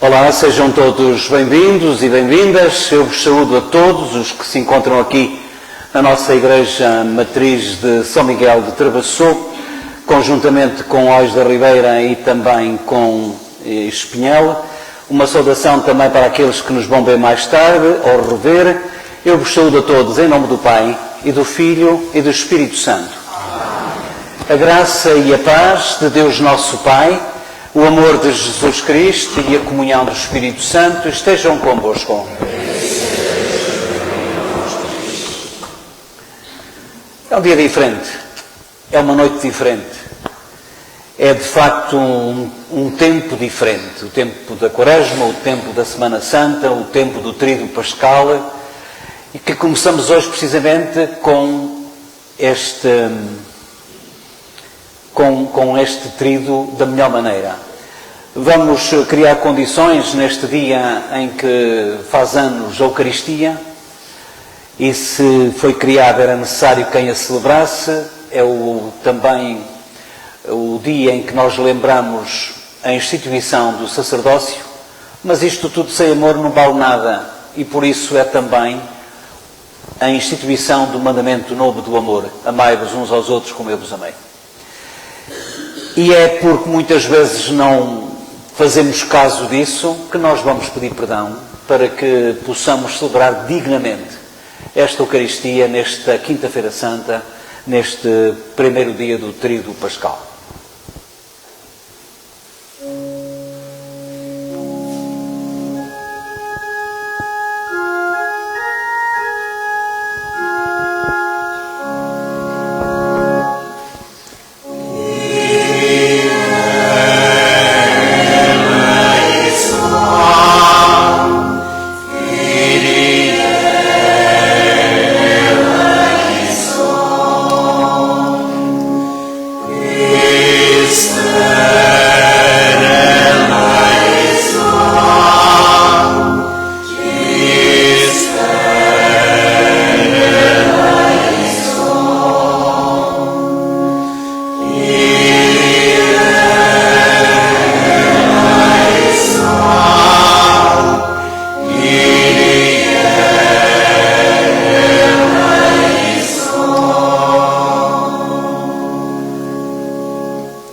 Olá, sejam todos bem-vindos e bem-vindas. Eu vos saúdo a todos os que se encontram aqui na nossa Igreja Matriz de São Miguel de Travassou, conjuntamente com Ois da Ribeira e também com Espinhel. Uma saudação também para aqueles que nos vão ver mais tarde, ou rever. Eu vos saúdo a todos em nome do Pai, e do Filho e do Espírito Santo. A graça e a paz de Deus nosso Pai, o amor de Jesus Cristo e a comunhão do Espírito Santo estejam convosco. É um dia diferente, é uma noite diferente, é de facto um tempo diferente, o tempo da Quaresma, o tempo da Semana Santa, o tempo do Tríduo Pascal, e que começamos hoje precisamente com este tríduo da melhor maneira. Vamos criar condições neste dia em que faz anos a Eucaristia, e se foi criada era necessário quem a celebrasse. É também o dia em que nós lembramos a instituição do sacerdócio, mas isto tudo sem amor não vale nada, e por isso é também a instituição do mandamento novo do amor: amai-vos uns aos outros como eu vos amei. E é porque muitas vezes não fazemos caso disso que nós vamos pedir perdão para que possamos celebrar dignamente esta Eucaristia nesta Quinta-feira Santa, neste primeiro dia do Tríduo Pascal.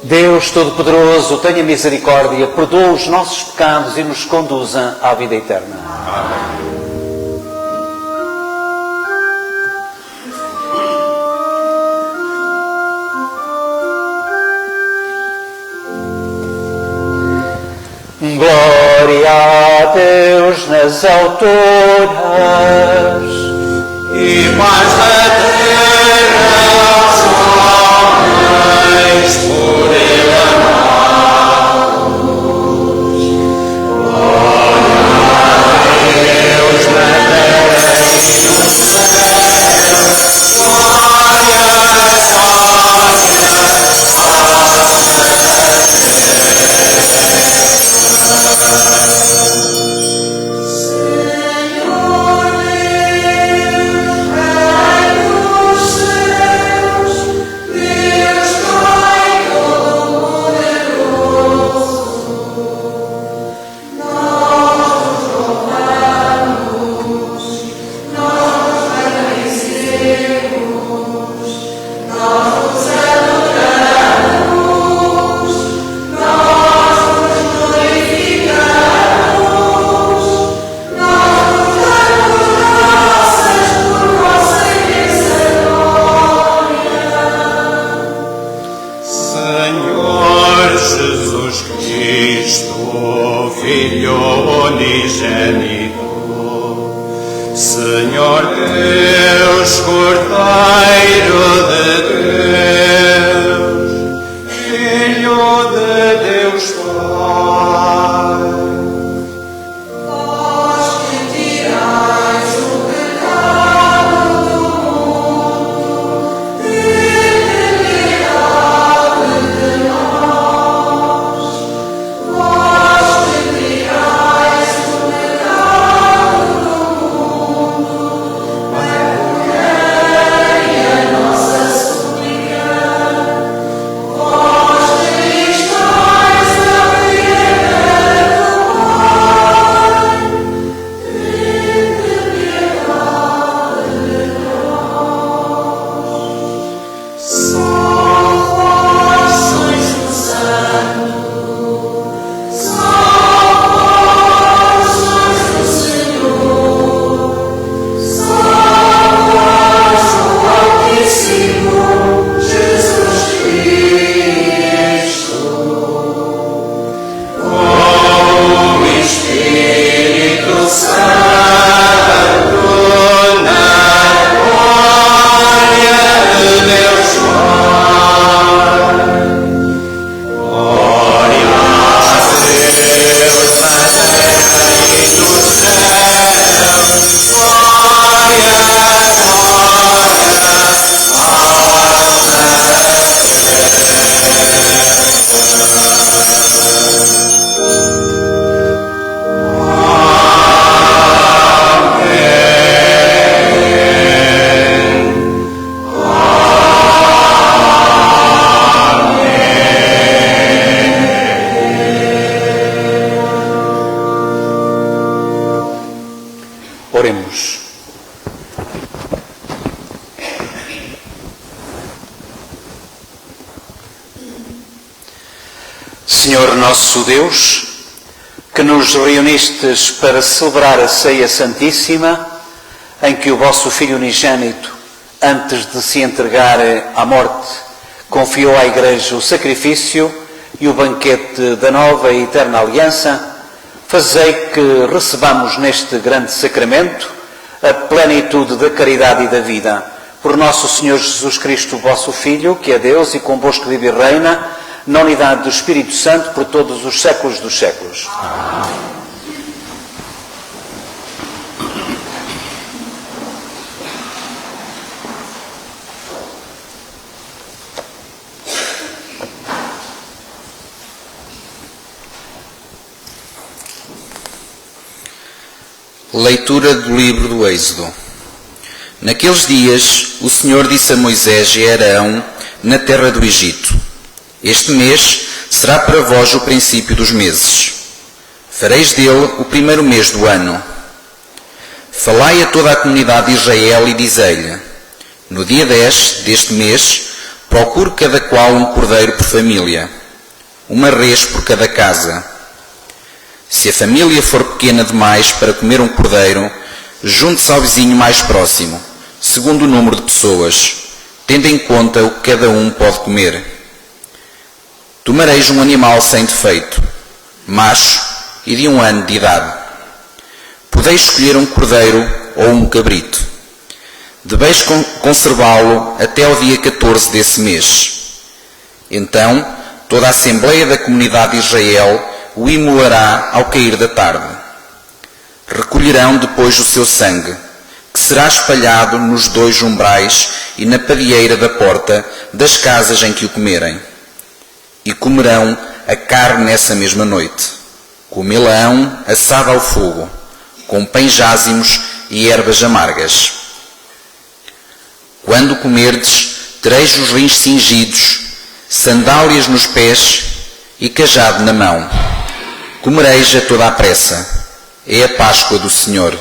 Deus Todo-Poderoso, tenha misericórdia, perdoa os nossos pecados e nos conduza à vida eterna. Amém. Glória a Deus nas alturas e paz na terra aos homens por Ele amados. Glória a Deus na terra e no céu. Glória Oremos. Senhor nosso Deus, que nos reunistes para celebrar a ceia santíssima, em que o vosso Filho unigênito, antes de se entregar à morte, confiou à Igreja o sacrifício e o banquete da nova e eterna aliança, fazei que recebamos neste grande sacramento a plenitude da caridade e da vida. Por nosso Senhor Jesus Cristo, vosso Filho, que é Deus e convosco vive e reina, na unidade do Espírito Santo, por todos os séculos dos séculos. Amém. Leitura do livro do Êxodo. Naqueles dias, o Senhor disse a Moisés e a Arão, na terra do Egito: Este mês será para vós o princípio dos meses. Fareis dele o primeiro mês do ano. Falai a toda a comunidade de Israel e dizei-lhe: No dia 10 deste mês, procure cada qual um cordeiro por família, uma res por cada casa. Se a família for pequena demais para comer um cordeiro, junte-se ao vizinho mais próximo, segundo o número de pessoas, tendo em conta o que cada um pode comer. Tomareis um animal sem defeito, macho e de 1 ano de idade. Podeis escolher um cordeiro ou um cabrito. Deveis conservá-lo até ao dia 14 desse mês. Então, toda a Assembleia da Comunidade de Israel o imolará ao cair da tarde. Recolherão depois o seu sangue, que será espalhado nos 2 umbrais e na padieira da porta das casas em que o comerem. E comerão a carne nessa mesma noite. Comê-la-ão assada ao fogo, com pães ázimos e ervas amargas. Quando comerdes, tereis os rins cingidos, sandálias nos pés e cajado na mão. Comereis a toda a pressa. É a Páscoa do Senhor.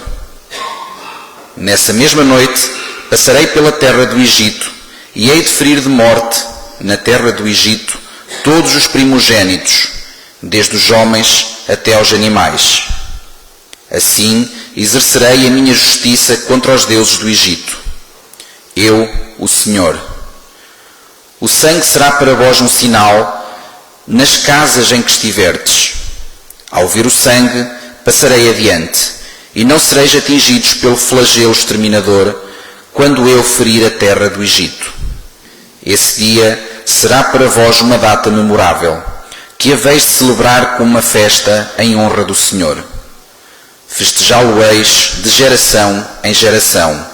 Nessa mesma noite passarei pela terra do Egito e hei de ferir de morte, na terra do Egito, todos os primogênitos, desde os homens até aos animais. Assim exercerei a minha justiça contra os deuses do Egito. Eu, o Senhor. O sangue será para vós um sinal nas casas em que estiverdes. Ao ver o sangue, passarei adiante, e não sereis atingidos pelo flagelo exterminador, quando eu ferir a terra do Egito. Esse dia será para vós uma data memorável, que haveis de celebrar com uma festa em honra do Senhor. Festejá-lo-eis de geração em geração,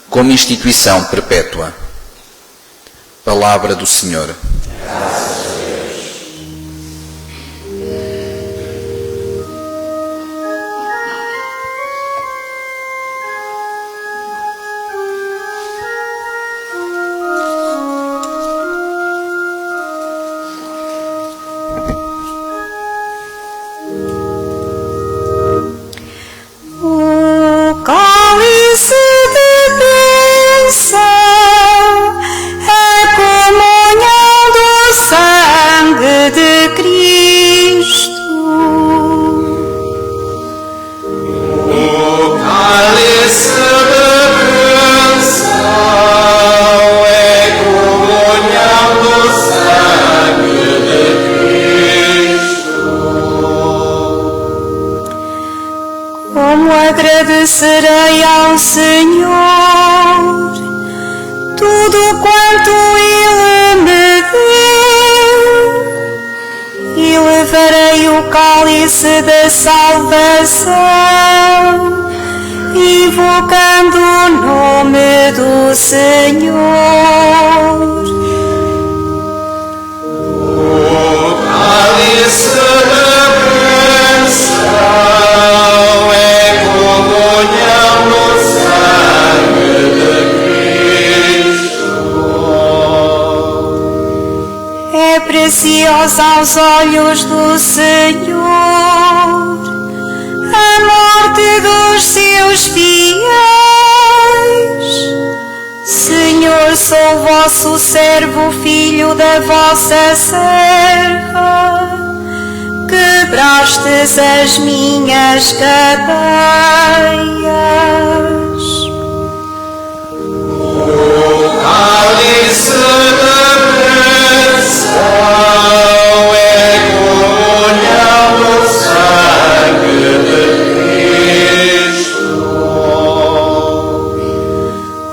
como instituição perpétua. Palavra do Senhor. Agradecerei ao Senhor tudo quanto Ele me deu e levarei o cálice da salvação, invocando o nome do Senhor. O cálice da bênção é comunhão no sangue de Cristo. É preciosa aos olhos do Senhor a morte dos seus fiéis. Senhor, sou vosso servo, filho da vossa serva. quebrastes as minhas cadeias. O cálice da bênção é comunhão no sangue de Cristo.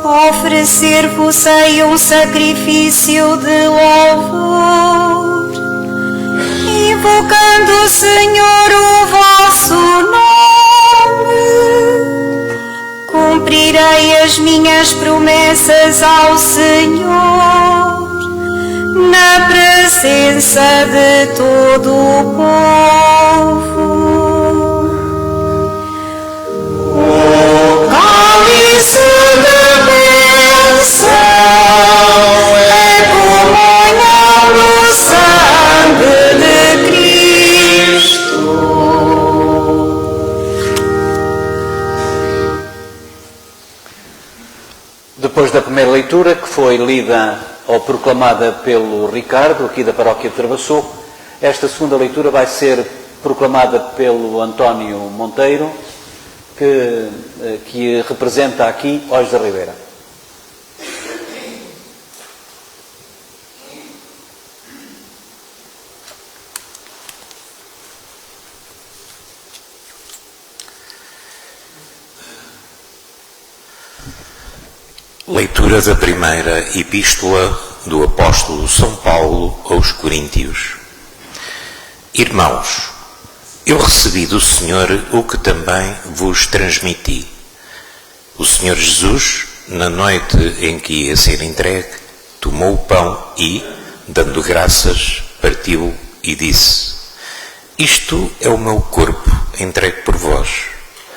Oferecer-vos-ei um sacrifício de louvor, invocando o Senhor o vosso nome. Cumprirei as minhas promessas ao Senhor, na presença de todo o povo. O cálice da bênção é comunhão no sangue de Cristo. Depois da primeira leitura, que foi lida ou proclamada pelo Ricardo, aqui da Paróquia de Travassou, esta segunda leitura vai ser proclamada pelo António Monteiro, que representa aqui Os da Ribeira. Leitura da primeira epístola do apóstolo São Paulo aos Coríntios. Irmãos, eu recebi do Senhor o que também vos transmiti. O Senhor Jesus, na noite em que ia ser entregue, tomou o pão e, dando graças, partiu e disse: Isto é o meu corpo entregue por vós.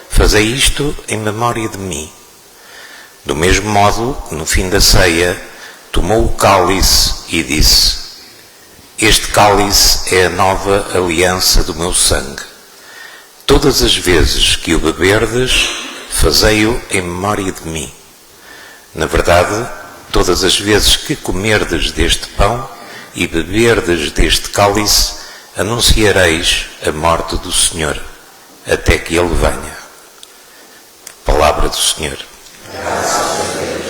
Fazei isto em memória de mim. Do mesmo modo, no fim da ceia, tomou o cálice e disse: Este cálice é a nova aliança do meu sangue. Todas as vezes que o beberdes, fazei-o em memória de mim. Na verdade, todas as vezes que comerdes deste pão e beberdes deste cálice, anunciareis a morte do Senhor, até que Ele venha. Palavra do Senhor. Graças a Deus.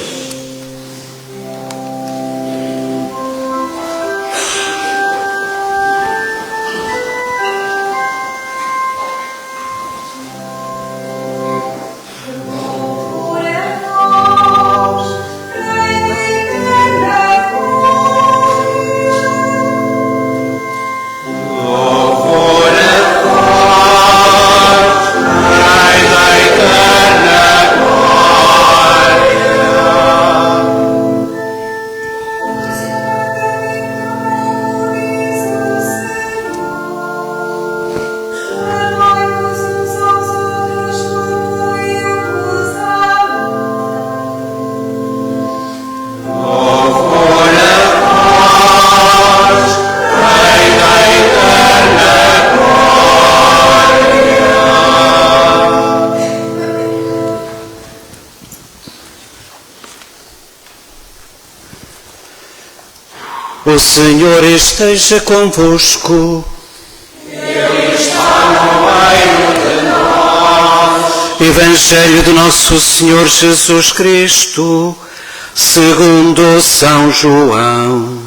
O Senhor esteja convosco. Ele está no meio de nós. Evangelho do nosso Senhor Jesus Cristo, segundo São João.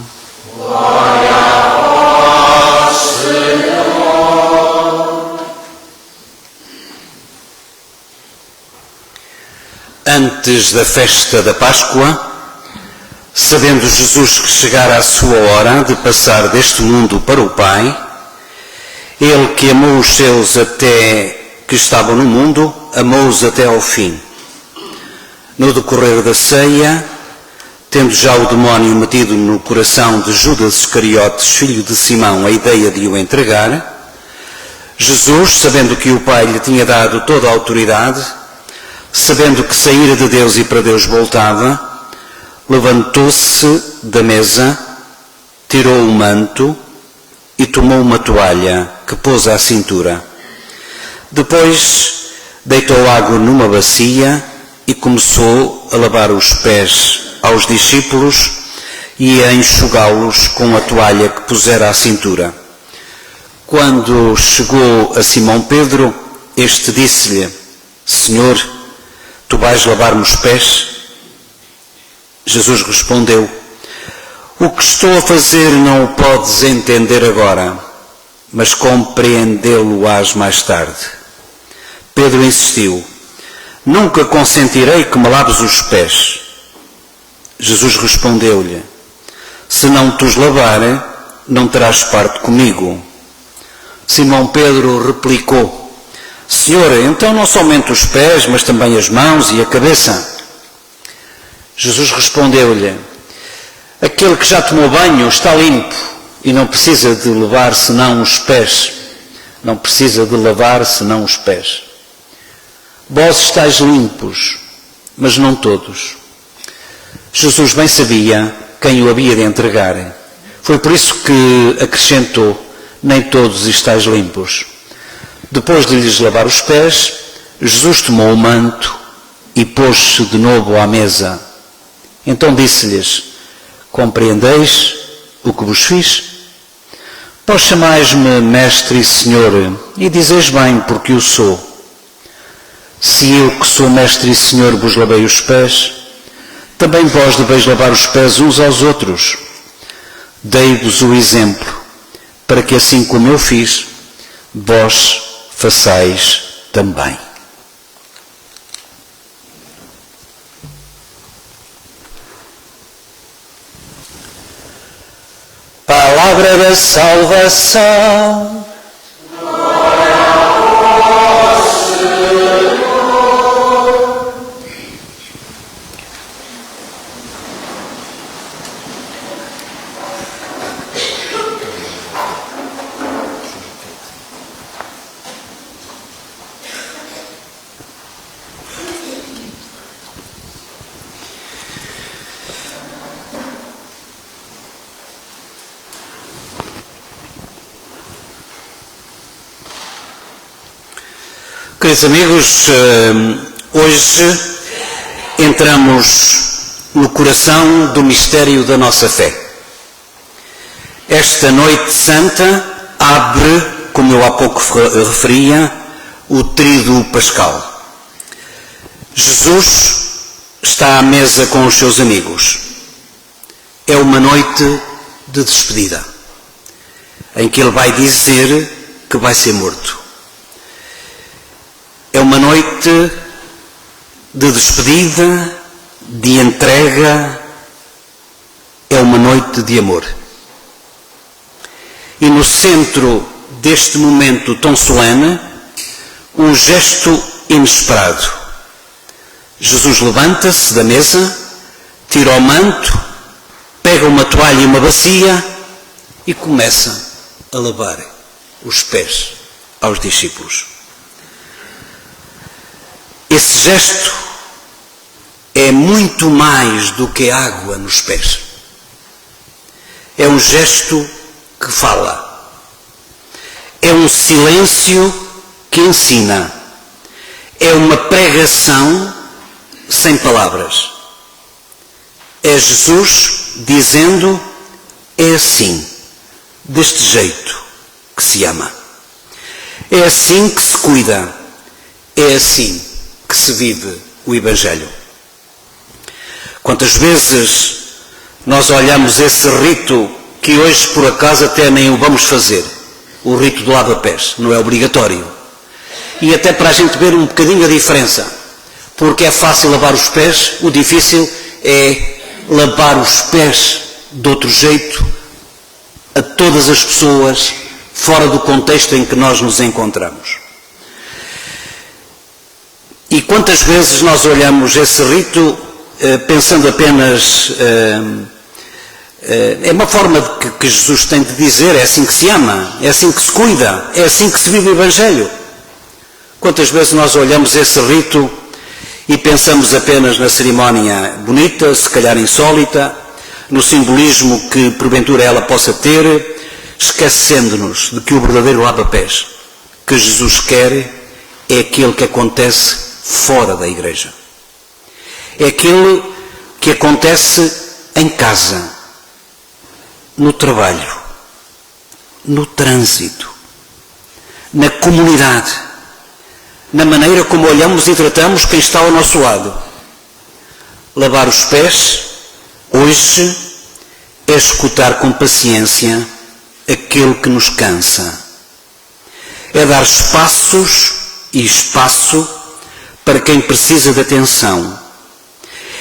Glória a vós, Senhor. Antes da festa da Páscoa, sabendo Jesus que chegara a sua hora de passar deste mundo para o Pai, Ele que amou os seus até que estavam no mundo, amou-os até ao fim. No decorrer da ceia, tendo já o demónio metido no coração de Judas Iscariotes, filho de Simão, a ideia de o entregar, Jesus, sabendo que o Pai lhe tinha dado toda a autoridade, sabendo que saíra de Deus e para Deus voltava, levantou-se da mesa, tirou o manto e tomou uma toalha que pôs à cintura. Depois deitou água numa bacia e começou a lavar os pés aos discípulos e a enxugá-los com a toalha que pusera à cintura. Quando chegou a Simão Pedro, este disse-lhe: Senhor, tu vais lavar-me os pés? Jesus respondeu: O que estou a fazer não o podes entender agora, mas compreendê-lo-ás mais tarde. Pedro insistiu: Nunca consentirei que me laves os pés. Jesus respondeu-lhe: Se não te os lavarem, não terás parte comigo. Simão Pedro replicou: Senhor, então não somente os pés, mas também as mãos e a cabeça? Jesus respondeu-lhe: Aquele que já tomou banho está limpo e não precisa de lavar senão os pés. Não precisa de lavar senão os pés. Vós estáis limpos, mas não todos. Jesus bem sabia quem o havia de entregar. Foi por isso que acrescentou: Nem todos estáis limpos. Depois de lhes lavar os pés, Jesus tomou o manto e pôs-se de novo à mesa. Então disse-lhes: Compreendeis o que vos fiz? Vós chamais-me Mestre e Senhor, e dizeis bem, porque o sou. Se eu, que sou Mestre e Senhor, vos lavei os pés, também vós deveis lavar os pés uns aos outros. Dei-vos o exemplo, para que assim como eu fiz, vós façais também. Palavra da salvação. Queridos amigos, hoje entramos no coração do mistério da nossa fé. Esta noite santa abre, como eu há pouco referia, o tríduo pascal. Jesus está à mesa com os seus amigos. É uma noite de despedida, em que ele vai dizer que vai ser morto. É uma noite de despedida, de entrega, é uma noite de amor. E no centro deste momento tão solene, um gesto inesperado. Jesus levanta-se da mesa, tira o manto, pega uma toalha e uma bacia e começa a lavar os pés aos discípulos. Esse gesto é muito mais do que água nos pés. É um gesto que fala. É um silêncio que ensina. É uma pregação sem palavras. É Jesus dizendo: é assim, deste jeito que se ama. É assim que se cuida. É assim que se vive o Evangelho. Quantas vezes nós olhamos esse rito que hoje por acaso até nem o vamos fazer, o rito do lava-pés, não é obrigatório. E até para a gente ver um bocadinho a diferença, porque é fácil lavar os pés, o difícil é lavar os pés de outro jeito a todas as pessoas fora do contexto em que nós nos encontramos. E quantas vezes nós olhamos esse rito pensando apenas... é uma forma que Jesus tem de dizer: é assim que se ama, é assim que se cuida, é assim que se vive o Evangelho. Quantas vezes nós olhamos esse rito e pensamos apenas na cerimónia bonita, se calhar insólita, no simbolismo que porventura ela possa ter, esquecendo-nos de que o verdadeiro lava-pés que Jesus quer é aquele que acontece fora da igreja. É aquele que acontece em casa, no trabalho, no trânsito, na comunidade, na maneira como olhamos e tratamos quem está ao nosso lado. Lavar os pés, hoje, é escutar com paciência aquele que nos cansa. É dar espaços e espaço para quem precisa de atenção.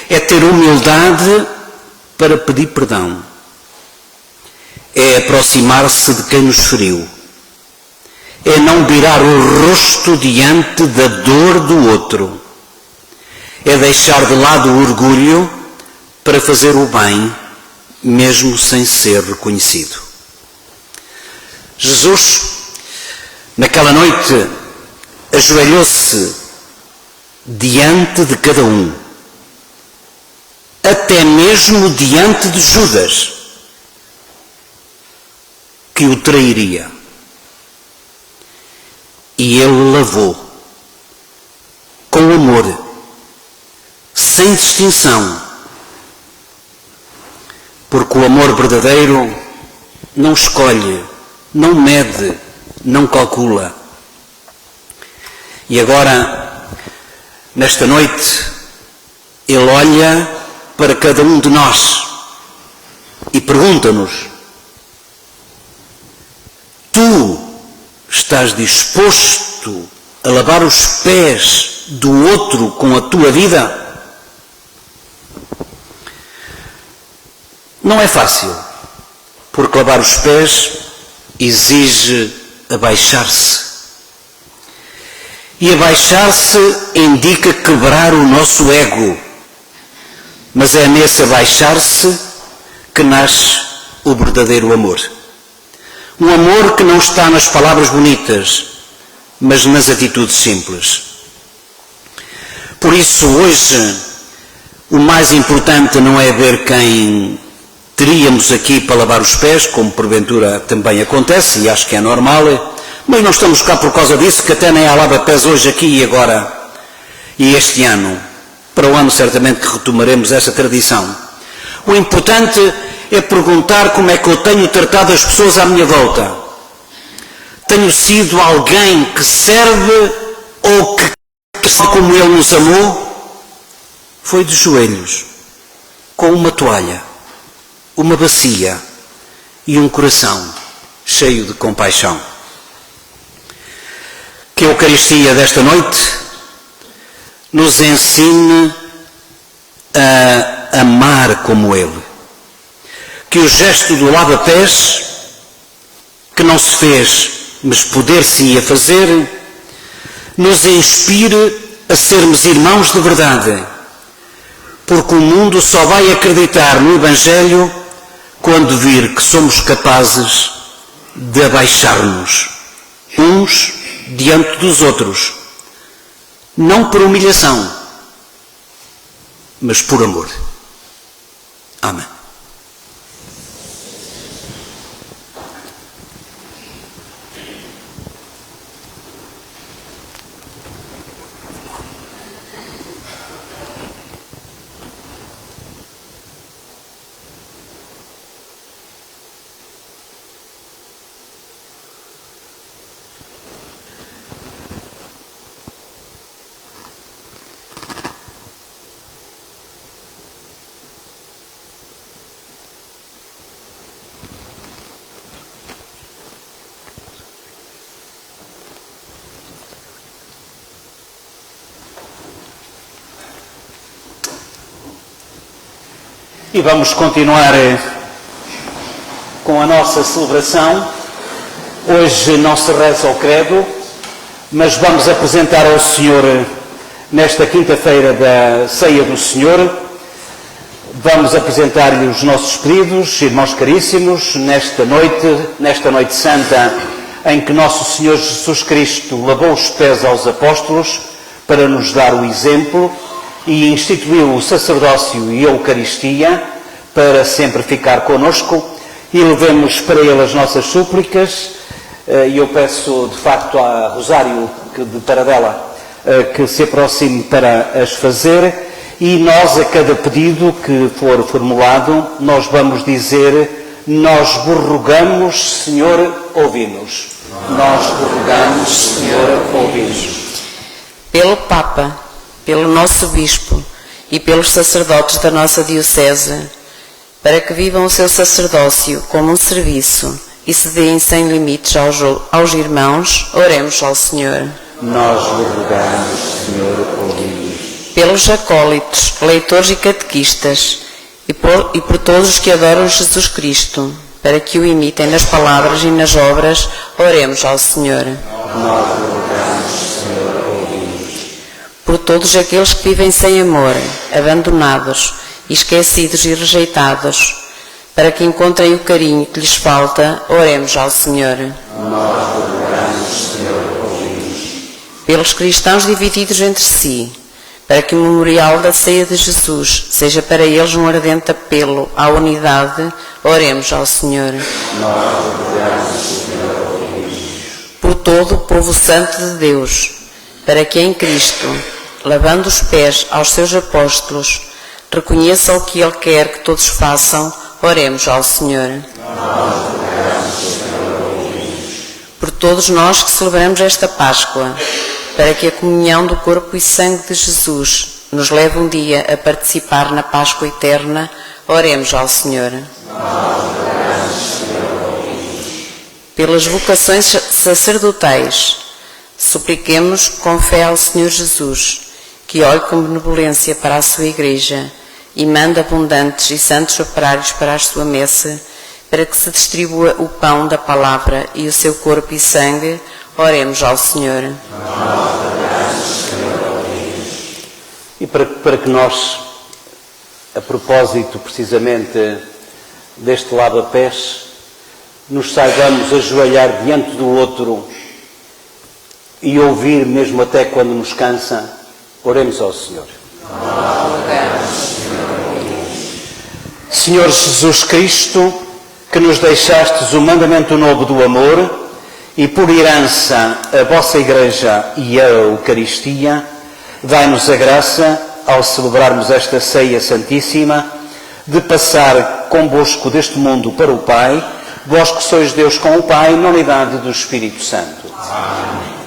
É ter humildade para pedir perdão. É aproximar-se de quem nos feriu. É não virar o rosto diante da dor do outro. É deixar de lado o orgulho para fazer o bem, mesmo sem ser reconhecido. Jesus, naquela noite, ajoelhou-se diante de cada um, até mesmo diante de Judas, que o trairia. E ele lavou, com amor, sem distinção, porque o amor verdadeiro não escolhe, não mede, não calcula. E agora, nesta noite, ele olha para cada um de nós e pergunta-nos: tu estás disposto a lavar os pés do outro com a tua vida? Não é fácil, porque lavar os pés exige abaixar-se. E abaixar-se indica quebrar o nosso ego. Mas é nesse abaixar-se que nasce o verdadeiro amor. Um amor que não está nas palavras bonitas, mas nas atitudes simples. Por isso, hoje, o mais importante não é ver quem teríamos aqui para lavar os pés, como porventura também acontece, e acho que é normal, mas não estamos cá por causa disso, que até nem há lava-pés hoje aqui e agora, e este ano. Para o ano certamente que retomaremos essa tradição. O importante é perguntar como é que eu tenho tratado as pessoas à minha volta. Tenho sido alguém que serve ou que como Ele nos amou? Foi de joelhos, com uma toalha, uma bacia e um coração cheio de compaixão. Que a Eucaristia desta noite nos ensine a amar como Ele. Que o gesto do lava-pés, que não se fez, mas poder-se-ia fazer, nos inspire a sermos irmãos de verdade, porque o mundo só vai acreditar no Evangelho quando vir que somos capazes de abaixar-nos uns diante dos outros, não por humilhação, mas por amor. Amém. E vamos continuar com a nossa celebração. Hoje não se reza ao credo, mas vamos apresentar ao Senhor, nesta quinta-feira da Ceia do Senhor, vamos apresentar-lhe os nossos pedidos, irmãos caríssimos, nesta noite santa, em que nosso Senhor Jesus Cristo lavou os pés aos apóstolos para nos dar o exemplo, e instituiu o sacerdócio e a Eucaristia para sempre ficar connosco, e levemos para ele as nossas súplicas, e eu peço de facto a Rosário de Taradela que se aproxime para as fazer, e nós a cada pedido que for formulado nós vamos dizer: nós vos rogamos, Senhor, ouvi-nos. Nós rogamos, Senhor, ouvi-nos. Pelo Papa, pelo nosso Bispo e pelos sacerdotes da nossa Diocese, para que vivam o seu sacerdócio como um serviço e se deem sem limites aos irmãos, oremos ao Senhor. Nós rogamos, Senhor, ouvi-nos. Pelos acólitos, leitores e catequistas, e por todos os que adoram Jesus Cristo, para que o imitem nas palavras e nas obras, oremos ao Senhor. Nós rogamos, Senhor, ouvi-nos. Por todos aqueles que vivem sem amor, abandonados, esquecidos e rejeitados, para que encontrem o carinho que lhes falta, oremos ao Senhor. Nós rogamos, Senhor, ouvi-nos. Pelos cristãos divididos entre si, para que o memorial da ceia de Jesus seja para eles um ardente apelo à unidade, oremos ao Senhor. Nós rogamos, Senhor, ouvi-nos. Por todo o povo santo de Deus, para que em Cristo, lavando os pés aos seus apóstolos, reconheça o que Ele quer que todos façam, oremos ao Senhor. Nós rogamos, Senhor, ouvi-nos. Por todos nós que celebramos esta Páscoa, para que a comunhão do corpo e sangue de Jesus nos leve um dia a participar na Páscoa eterna, oremos ao Senhor. Nós rogamos, Senhor, ouvi-nos. Pelas vocações sacerdotais, supliquemos com fé ao Senhor Jesus, que olhe com benevolência para a sua Igreja e manda abundantes e santos operários para a sua messe, para que se distribua o pão da palavra e o seu corpo e sangue, oremos ao Senhor. Nós rogamos, Senhor, ouvi-nos. E para que nós, a propósito precisamente deste lava-pés, nos saibamos ajoelhar diante do outro e ouvir mesmo até quando nos cansa, oremos ao Senhor. Senhor Jesus Cristo, que nos deixastes o mandamento novo do amor e por herança a vossa Igreja e a Eucaristia, dai-nos a graça, ao celebrarmos esta ceia santíssima, de passar convosco deste mundo para o Pai, vós que sois Deus com o Pai, na unidade do Espírito Santo. Amém.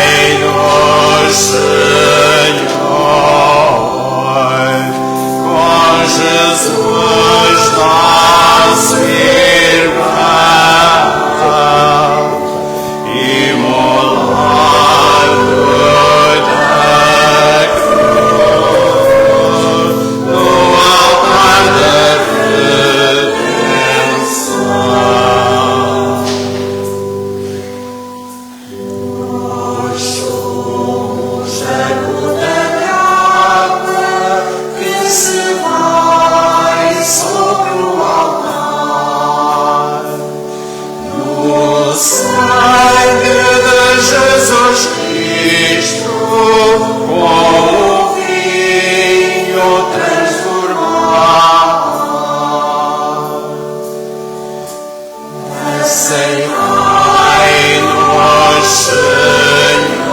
Aceitai-nos, Senhor, com Jesus nosso irmão, imolado da cruz, no altar da redenção. Sangue de Jesus Cristo, com o vinho transformado, aceitai-nos, Senhor,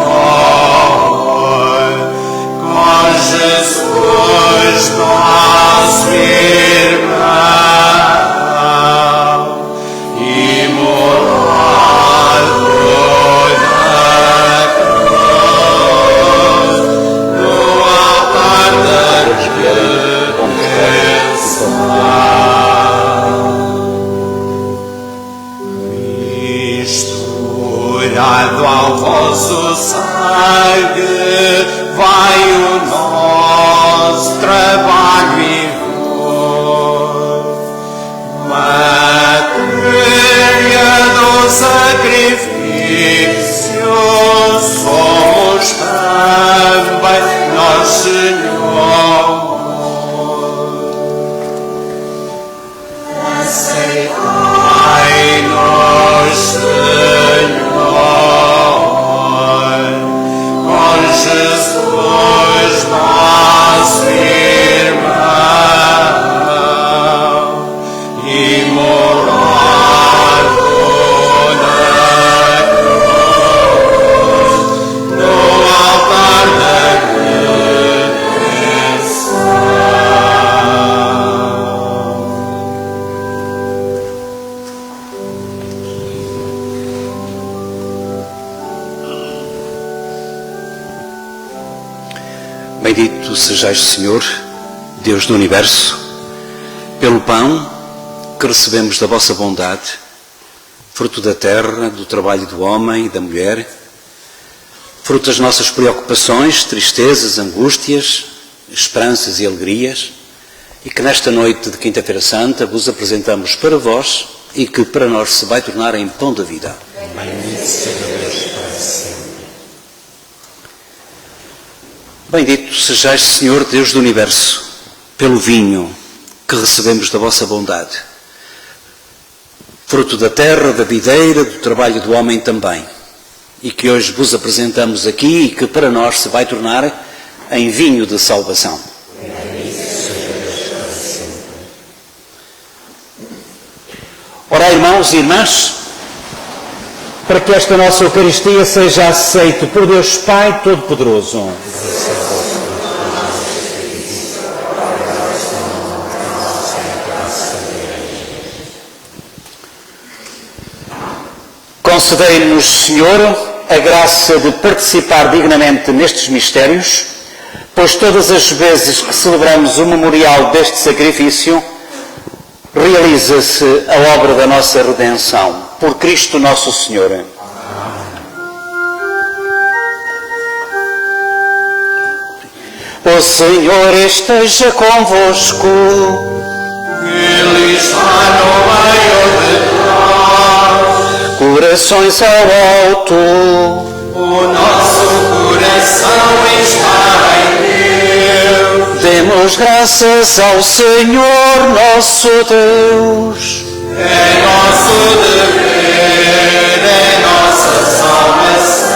com Jesus nosso irmão, imolado na cruz, no altar da redenção. Misturado ao vosso sangue, vai o nosso trabalho e dor. Bendito sejais, Senhor, Deus do Universo, pelo pão que recebemos da vossa bondade, fruto da terra, do trabalho do homem e da mulher, fruto das nossas preocupações, tristezas, angústias, esperanças e alegrias, e que nesta noite de Quinta-feira Santa vos apresentamos para vós e que para nós se vai tornar em pão da vida. Bendito seja Deus para sempre. Bendito sejais, Senhor, Deus do Universo, pelo vinho que recebemos da vossa bondade, fruto da terra, da videira, do trabalho do homem também, e que hoje vos apresentamos aqui e que para nós se vai tornar em vinho de salvação. Ora, irmãos e irmãs, para que esta nossa Eucaristia seja aceita por Deus Pai Todo-Poderoso. Concedei-nos, Senhor, a graça de participar dignamente nestes mistérios, pois todas as vezes que celebramos o memorial deste sacrifício, realiza-se a obra da nossa redenção. Por Cristo nosso Senhor. O Senhor esteja convosco. Ele está no meio de nós. Corações ao alto. O nosso coração está em Deus. Demos graças ao Senhor nosso Deus. É nosso dever, é nossa salvação.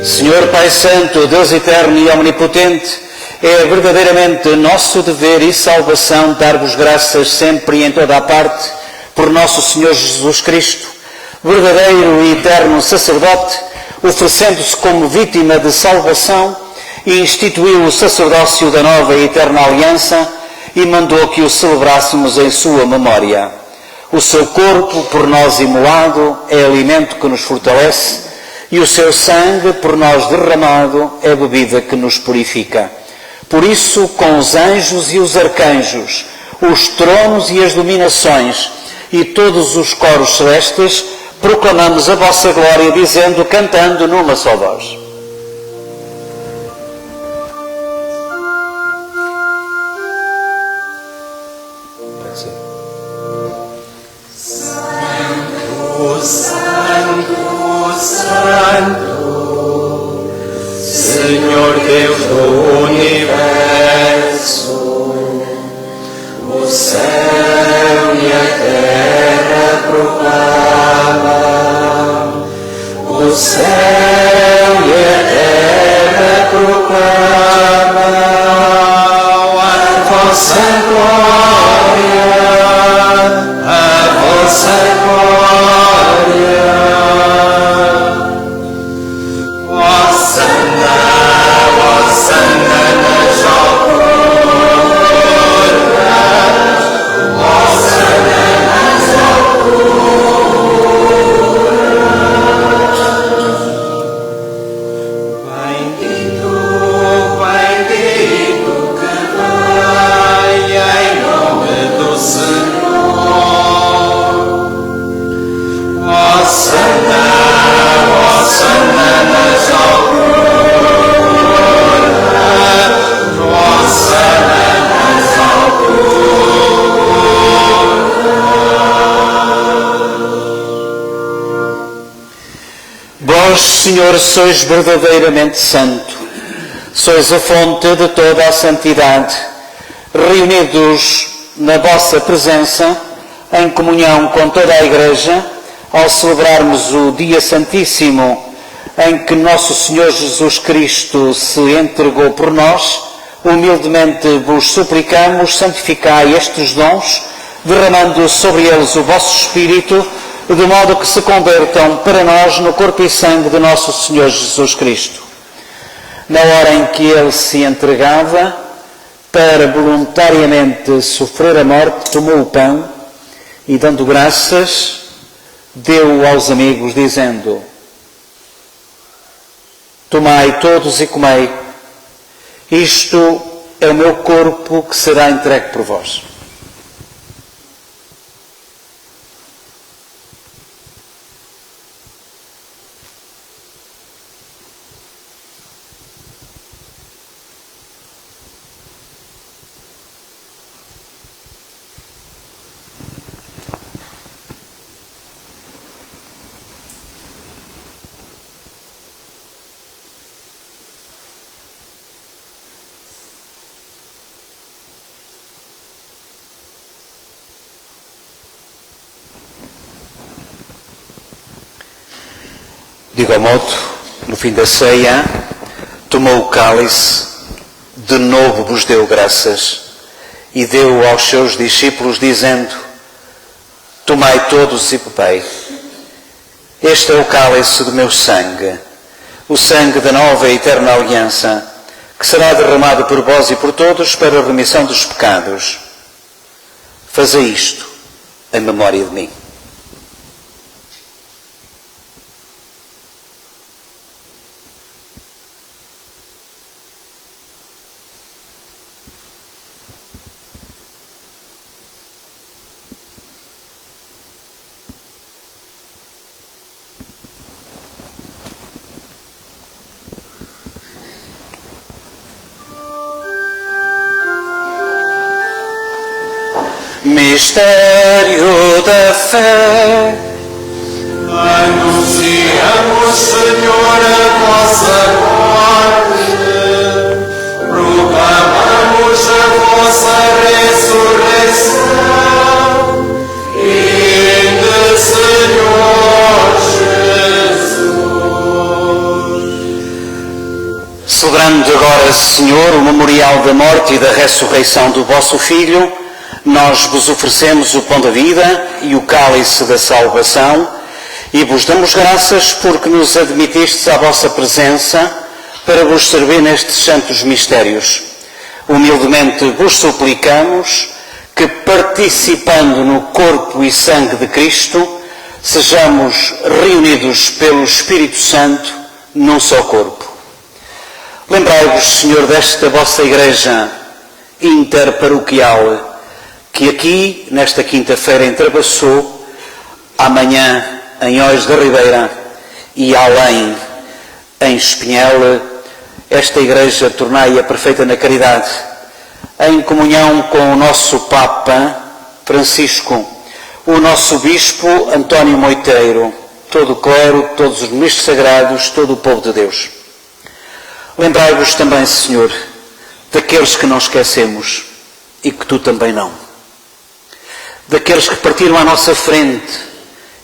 Senhor Pai Santo, Deus eterno e omnipotente, é verdadeiramente nosso dever e salvação dar-vos graças sempre e em toda a parte por nosso Senhor Jesus Cristo, verdadeiro e eterno sacerdote, oferecendo-se como vítima de salvação e instituiu o sacerdócio da nova e eterna aliança e mandou que o celebrássemos em sua memória. O seu corpo, por nós imolado, é alimento que nos fortalece, e o seu sangue, por nós derramado, é bebida que nos purifica. Por isso, com os anjos e os arcanjos, os tronos e as dominações, e todos os coros celestes, proclamamos a vossa glória, dizendo, cantando numa só voz. Santo, Santo, Senhor Deus do Universo, o céu e a terra proclamam, o céu e a terra proclamam a vossa glória, a vossa glória. Senhor, sois verdadeiramente santo, sois a fonte de toda a santidade, reunidos na vossa presença, em comunhão com toda a Igreja, ao celebrarmos o dia santíssimo em que nosso Senhor Jesus Cristo se entregou por nós, humildemente vos suplicamos, santificai estes dons, derramando sobre eles o vosso Espírito, de modo que se convertam para nós no corpo e sangue de nosso Senhor Jesus Cristo. Na hora em que Ele se entregava, para voluntariamente sofrer a morte, tomou o pão e, dando graças, deu aos amigos, dizendo: tomai todos e comei, Isto é o meu corpo que será entregue por vós. De igual modo, no fim da ceia, tomou o cálice, de novo vos deu graças e deu aos seus discípulos, dizendo: tomai todos e bebei. Este é o cálice do meu sangue, o sangue da nova e eterna aliança, que será derramado por vós e por todos para a remissão dos pecados. Fazei isto em memória de mim. Mistério da fé. Anunciamos, Senhor, a vossa morte, proclamamos a vossa ressurreição. Vinde, Senhor Jesus. Celebrando agora, Senhor, o memorial da morte e da ressurreição do vosso Filho, nós vos oferecemos o pão da vida e o cálice da salvação e vos damos graças porque nos admitistes à vossa presença para vos servir nestes santos mistérios. Humildemente vos suplicamos que, participando no corpo e sangue de Cristo, sejamos reunidos pelo Espírito Santo num só corpo. Lembrai-vos, Senhor, desta vossa Igreja interparoquial, que aqui, nesta quinta-feira, em Travassou, amanhã em Ois da Ribeira e além em Espinhel, esta Igreja tornai-a perfeita na caridade, em comunhão com o nosso Papa Francisco, o nosso Bispo António Moiteiro, todo o clero, todos os ministros sagrados, todo o povo de Deus. Lembrai-vos também, Senhor, daqueles que não esquecemos e que tu também não. Daqueles que partiram à nossa frente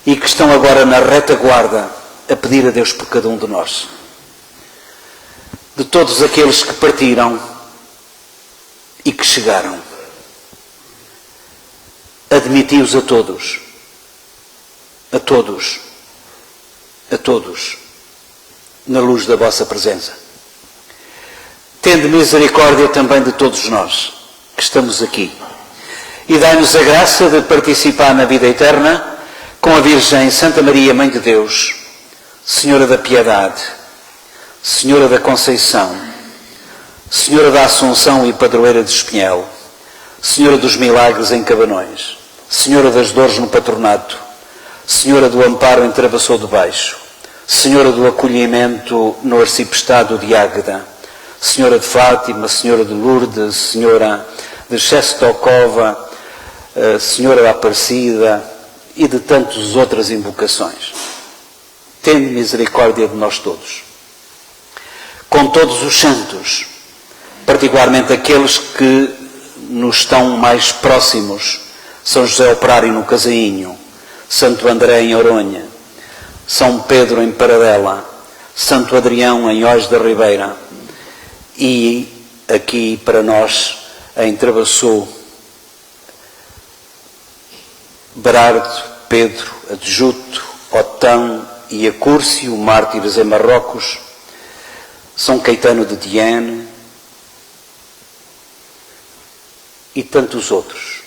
e que estão agora na retaguarda a pedir a Deus por cada um de nós. De todos aqueles que partiram e que chegaram, admiti-os a todos, a todos, a todos, na luz da vossa presença. Tende misericórdia também de todos nós que estamos aqui. E dai-nos a graça de participar na vida eterna com a Virgem Santa Maria, Mãe de Deus, Senhora da Piedade, Senhora da Conceição, Senhora da Assunção e Padroeira de Espinhel, Senhora dos Milagres em Cabanões, Senhora das Dores no Patronato, Senhora do Amparo em Travassou de Baixo, Senhora do Acolhimento no Arciprestado de Águeda, Senhora de Fátima, Senhora de Lourdes, Senhora de Czestochowa, Senhora da Aparecida e de tantas outras invocações. Tende misericórdia de nós todos. Com todos os santos, particularmente aqueles que nos estão mais próximos, São José Operário no Casainho, Santo André em Oronha, São Pedro em Paradela, Santo Adrião em Ois da Ribeira e aqui para nós em Travassou, Berardo, Pedro, Adjuto, Otão e Acúrcio, mártires em Marrocos, São Caetano de Diane e tantos outros.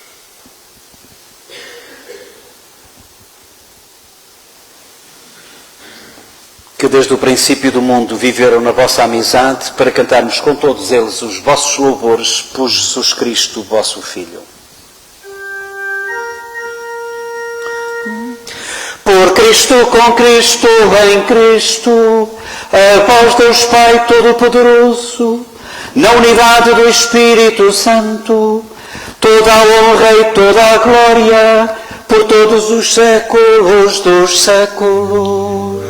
que desde o princípio do mundo viveram na vossa amizade, para cantarmos com todos eles os vossos louvores por Jesus Cristo, vosso Filho. Por Cristo, com Cristo, em Cristo, a vós Deus Pai Todo-Poderoso, na unidade do Espírito Santo, toda a honra e toda a glória, por todos os séculos dos séculos.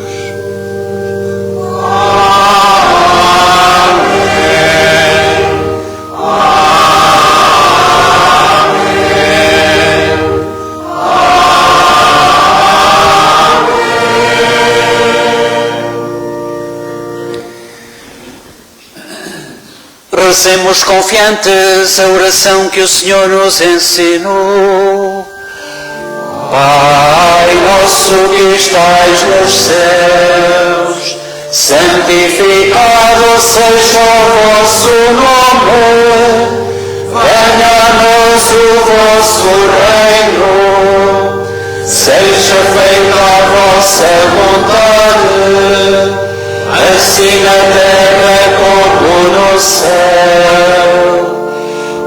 Recemos confiantes a oração que o Senhor nos ensinou. Pai nosso que estais nos céus, santificado seja o vosso nome. Venha-nos o vosso reino. Seja feita a vossa vontade, assim na terra como no céu.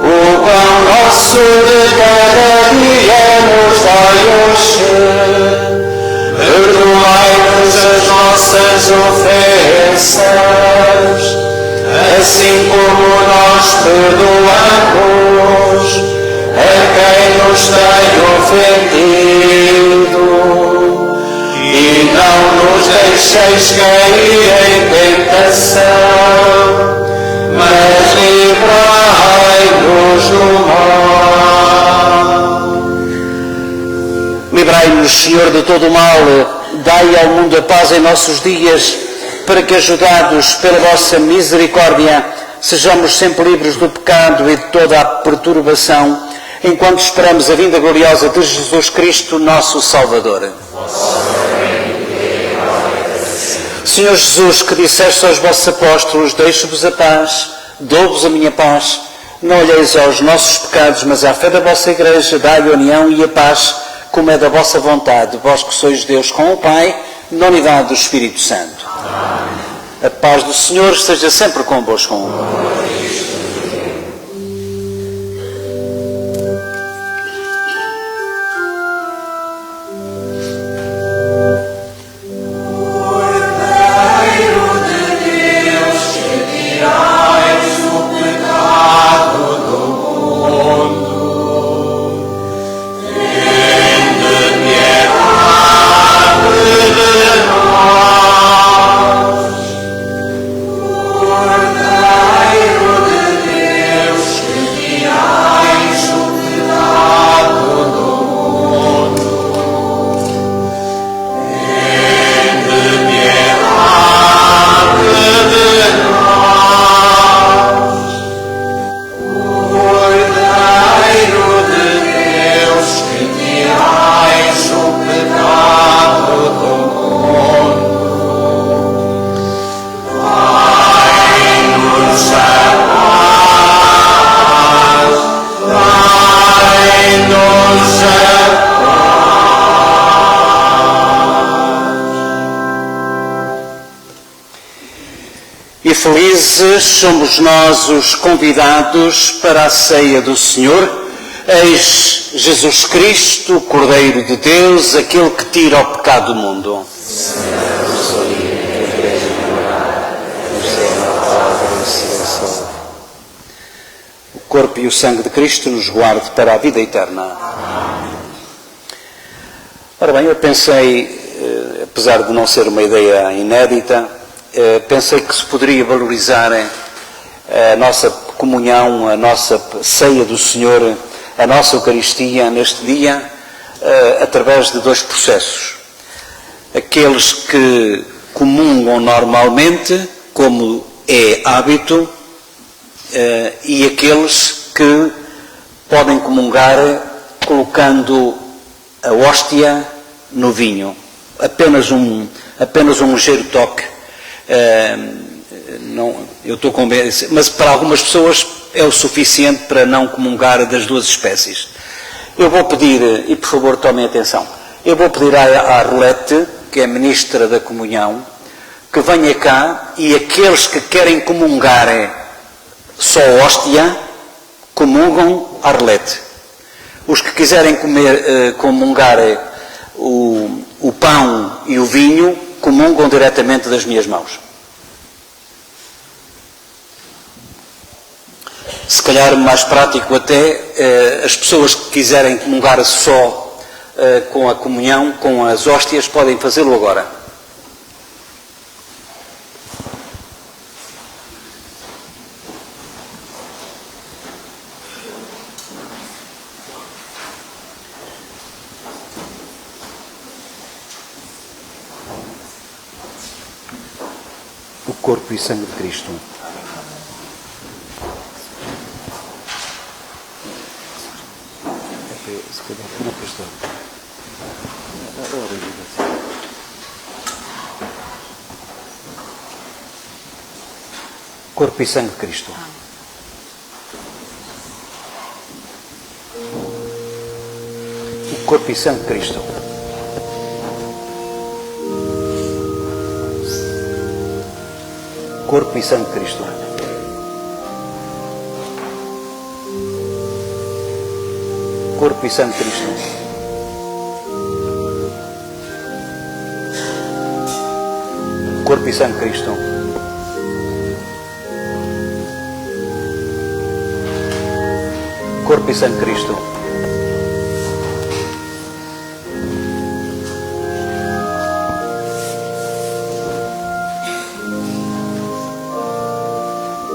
O pão nosso de cada dia nos dai hoje. Perdoai-nos as nossas ofensas, assim como nós perdoamos a quem nos tem ofendido. E não nos deixeis cair em tentação, mas livrai-nos do mal. Livrai-nos, Senhor, de todo o mal. Dai ao mundo a paz em nossos dias, para que, ajudados pela vossa misericórdia, sejamos sempre livres do pecado e de toda a perturbação, enquanto esperamos a vinda gloriosa de Jesus Cristo, nosso Salvador. Senhor Jesus, que disseste aos vossos apóstolos: deixo-vos a paz, dou-vos a minha paz. Não olheis aos nossos pecados, mas à fé da vossa Igreja, dai a união e a paz, como é da vossa vontade, vós que sois Deus com o Pai, na unidade do Espírito Santo. Amém. A paz do Senhor esteja sempre convosco. E felizes somos nós os convidados para a ceia do Senhor. Eis Jesus Cristo, o Cordeiro de Deus, aquele que tira o pecado do mundo. O corpo e o sangue de Cristo nos guarde para a vida eterna. Ora bem, eu pensei, apesar de não ser uma ideia inédita, pensei que se poderia valorizar a nossa comunhão, a nossa ceia do Senhor, a nossa Eucaristia neste dia, através de dois processos. Aqueles que comungam normalmente, como é hábito, e aqueles que podem comungar colocando a hóstia no vinho. Apenas um ligeiro toque. Eu estou convencido, mas para algumas pessoas é o suficiente para não comungar das duas espécies. Eu vou pedir, e por favor tomem atenção, eu vou pedir à Rolete, que é Ministra da Comunhão, que venha cá, e aqueles que querem comungar só hóstia, comungam arlete. Os que quiserem comungar o pão e o vinho, comungam diretamente das minhas mãos. Se calhar mais prático até, as pessoas que quiserem comungar só com a comunhão, com as hóstias, podem fazê-lo agora. O corpo e sangue de Cristo. Corpo e sangue de Cristo. O corpo e sangue de Cristo. Corpo e sangue de Cristo. Corpo e sangue de Cristo. Corpo e sangue de Cristo. Corpo e sangue de Cristo.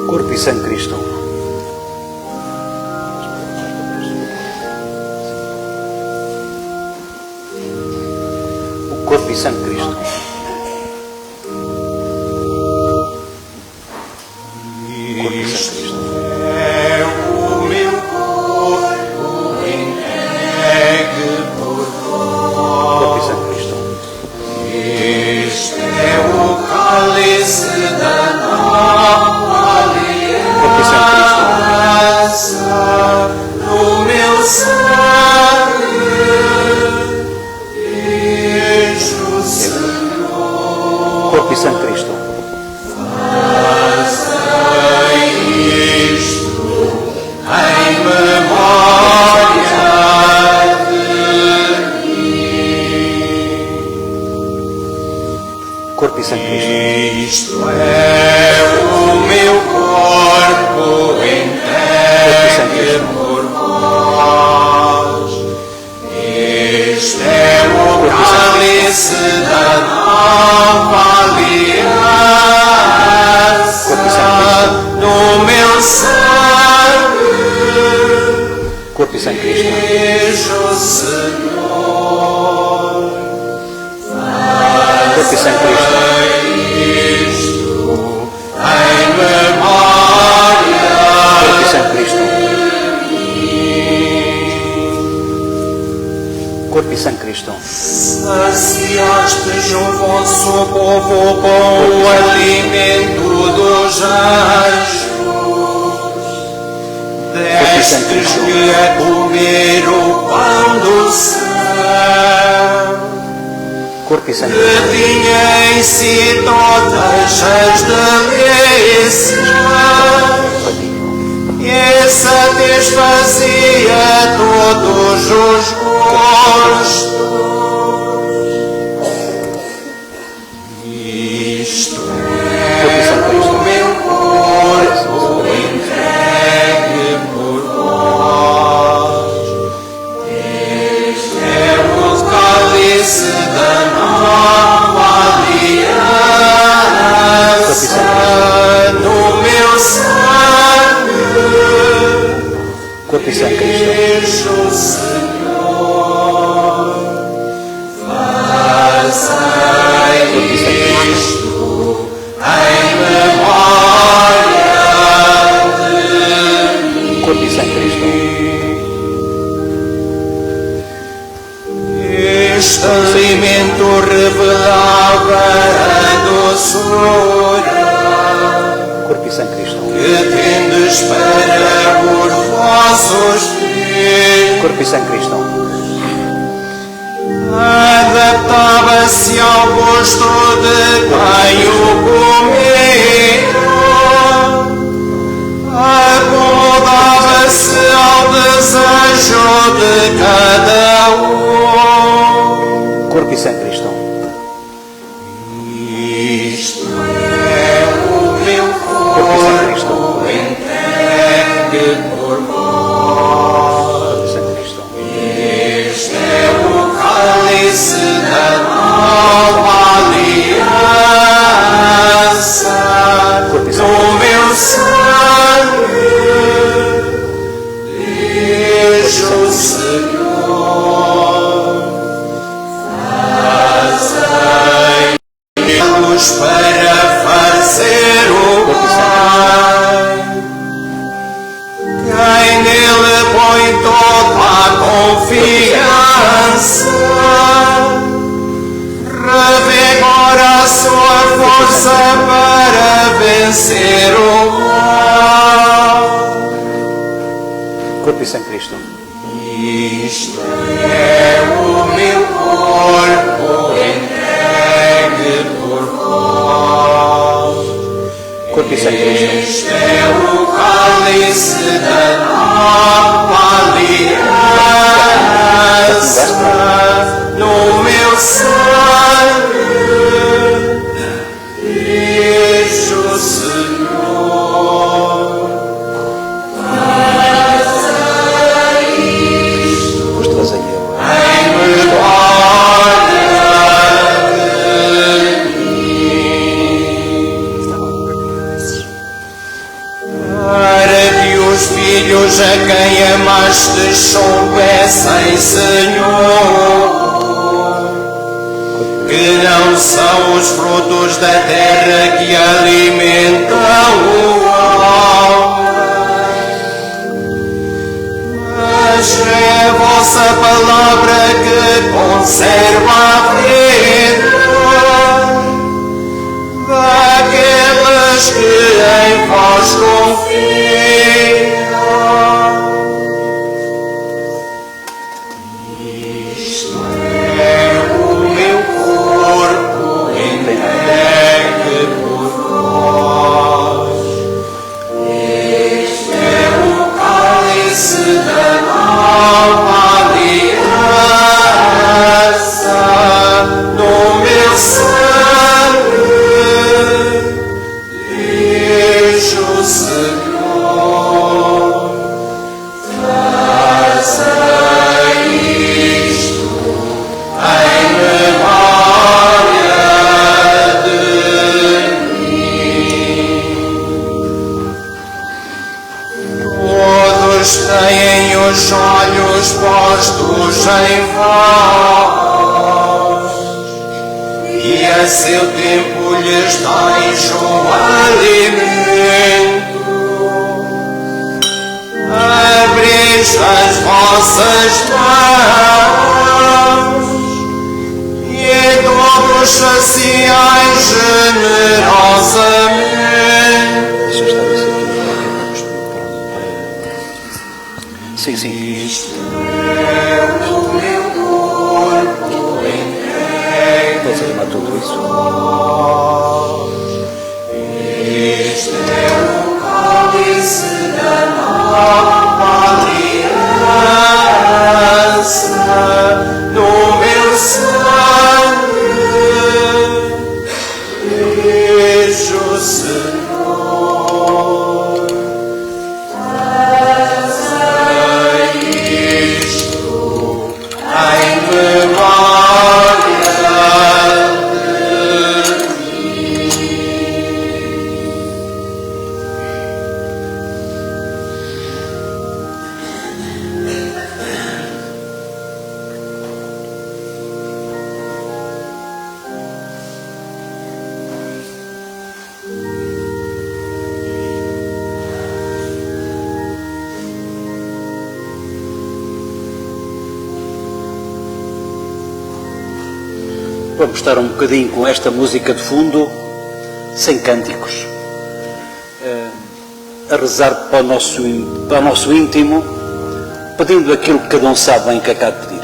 Corpo e sangue de Cristo. O corpo e sangue de Cristo. Corpo e sangue de Cristo. É o meu corpo entregue por Corpo e vós. sangue de Cristo. Este é o cálice da nova Corpo e sangue de Cristo. aliança no meu sangue. Beijo, Senhor. Corpo e sangue de Cristo. Isto em memória de mim. Corpo e sangue de Cristo. Isto é o meu corpo entregue por vós. Este é o cálice da nova aliança no meu sangue. Corpo e sangue de Cristo. Beijo, Senhor. Corpo e sangue de Cristo. Isto em memória Corpo e sangue de Cristo. Corpo e sangue de Cristo. saciastes o vosso povo com o alimento dos anjos. Destes-lhe a comer o pão do céu. Corpo e sangue de Que Cristo. tinha em si todas as delícias e satisfazia todos os gostos. Isto é o meu corpo entregue por vós. Este é o cálice da nova aliança no meu sangue. Corpo e sangue de Cristo. Beijo, Senhor. Fazei isto em memória de mim. Corpo e sangue de Cristo. Este alimento revelava a doçura Corpo e sangue de Cristo. que tendes para os vossos filhos. Corpo e sangue de Cristo. Adaptava-se ao gosto de quem o de cada um. Corpo e sangue cristão. Isto é o meu Corpo e sangue cristão. corpo entregue por vós. Corpo e sangue cristão. Este é o cálice da nova aliança. Corpo e sangue. No meu sangue, diz o Senhor, fazei-nos para fazer o bem. Quem nele põe toda a confiança, revigora a sua força para vencer o mal. Corpo e sangue cristão. Isto é o meu corpo entregue por vós. Corpo e sangue cristão. Este é o cálice da nova aliança. No meu sangue, diz o Senhor. Vos trazei eu. Em memória para que os filhos a quem amaste soubessem, Senhor, que não são os frutos da terra que alimentam o homem, mas é a vossa palavra que conserva a vida daqueles que em vós confiam. Isto é o meu corpo entregue por vós. Este é o cálice da nova aliança. No meu sangue, diz o Senhor, fazei isto em memória de mim. Todos têm os olhos postos em vós, e a seu tempo lhes dais o alimento. Abris as vossas mãos e em todos saciais generosamente. Deixa eu estar a dizer aqui. Sim, sim. Isto é o meu corpo entregue Podes animar tudo isso. Este é o cálice da nova aliança. No meu sangue, diz o Senhor, fazei isto em memória Vamos estar um bocadinho com esta música de fundo, sem cânticos, a rezar para o nosso íntimo, pedindo aquilo que cada um sabe bem que acaba de pedir.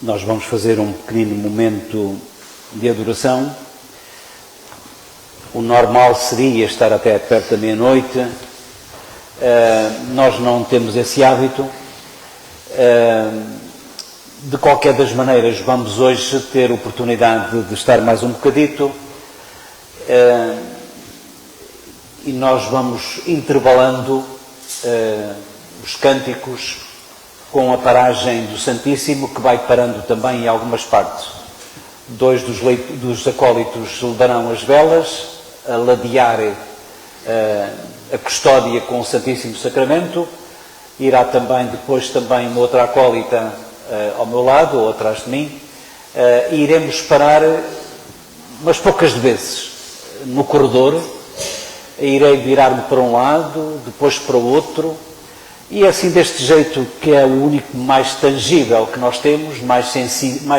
Nós vamos fazer um pequenino momento de adoração. O normal seria estar até perto da meia-noite. Nós não temos esse hábito. De qualquer das maneiras, vamos hoje ter oportunidade de estar mais um bocadito. E nós vamos intervalando os cânticos com a paragem do Santíssimo, que vai parando também em algumas partes. Dois dos acólitos levarão as velas a ladear a custódia com o Santíssimo Sacramento. Irá também depois uma outra acólita ao meu lado ou atrás de mim, e iremos parar umas poucas vezes no corredor. Irei virar-me para um lado, depois para o outro, e é assim deste jeito, que é o único mais tangível que nós temos, mais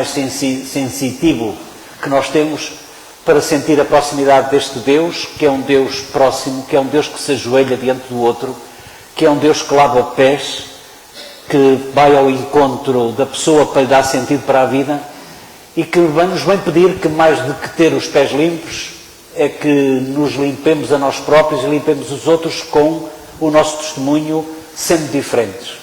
sensitivo que nós temos, para sentir a proximidade deste Deus, que é um Deus próximo, que é um Deus que se ajoelha diante do outro, que é um Deus que lava pés, que vai ao encontro da pessoa para lhe dar sentido para a vida, e que nos vem pedir que, mais do que ter os pés limpos, é que nos limpemos a nós próprios e limpemos os outros com o nosso testemunho, sendo diferentes.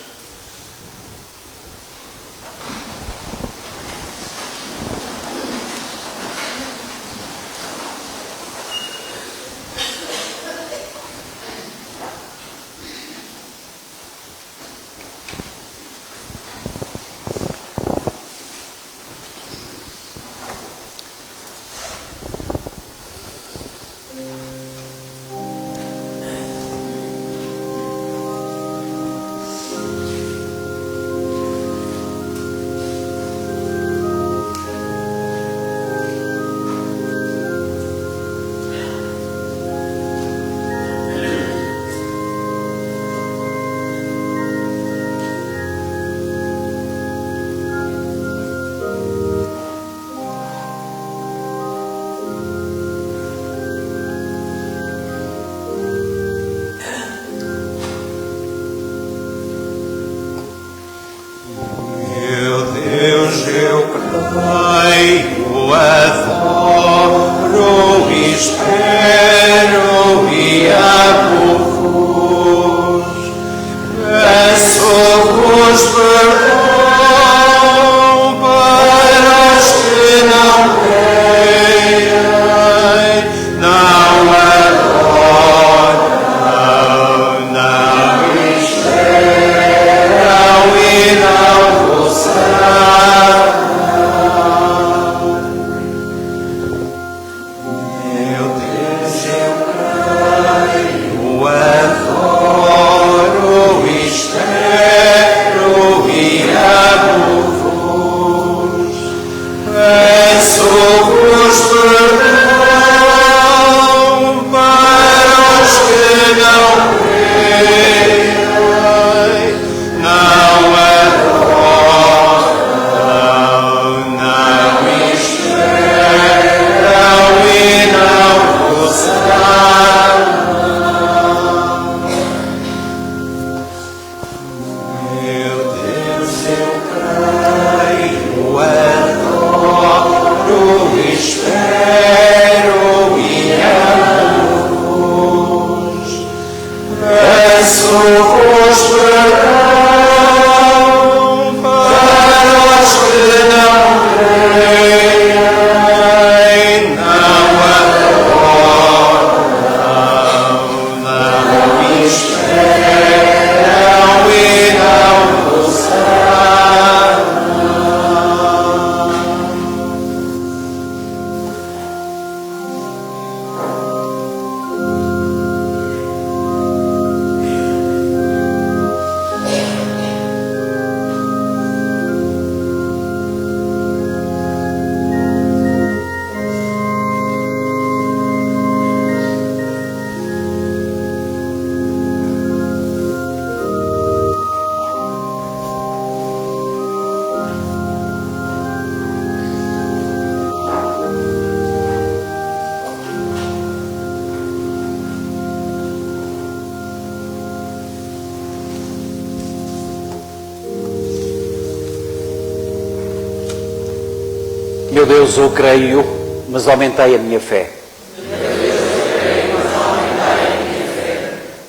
Meu Deus, eu creio, mas aumentei a minha fé.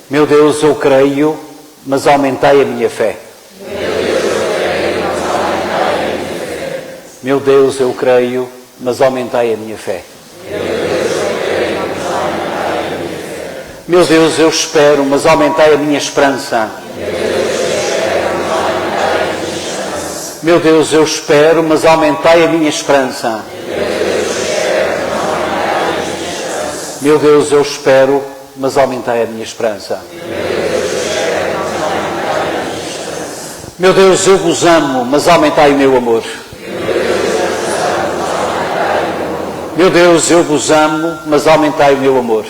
Meu Deus, eu creio, mas aumentei a minha fé. Meu Deus, eu creio, mas aumentei a minha fé. Meu Deus, eu espero, mas aumentei a minha esperança. Meu Deus, eu espero, mas aumentei a minha esperança. Meu Deus, eu espero, mas aumentei a minha esperança. Meu Deus, eu vos amo, mas aumentai o meu amor. Meu Deus, eu vos amo, mas aumentai o meu amor.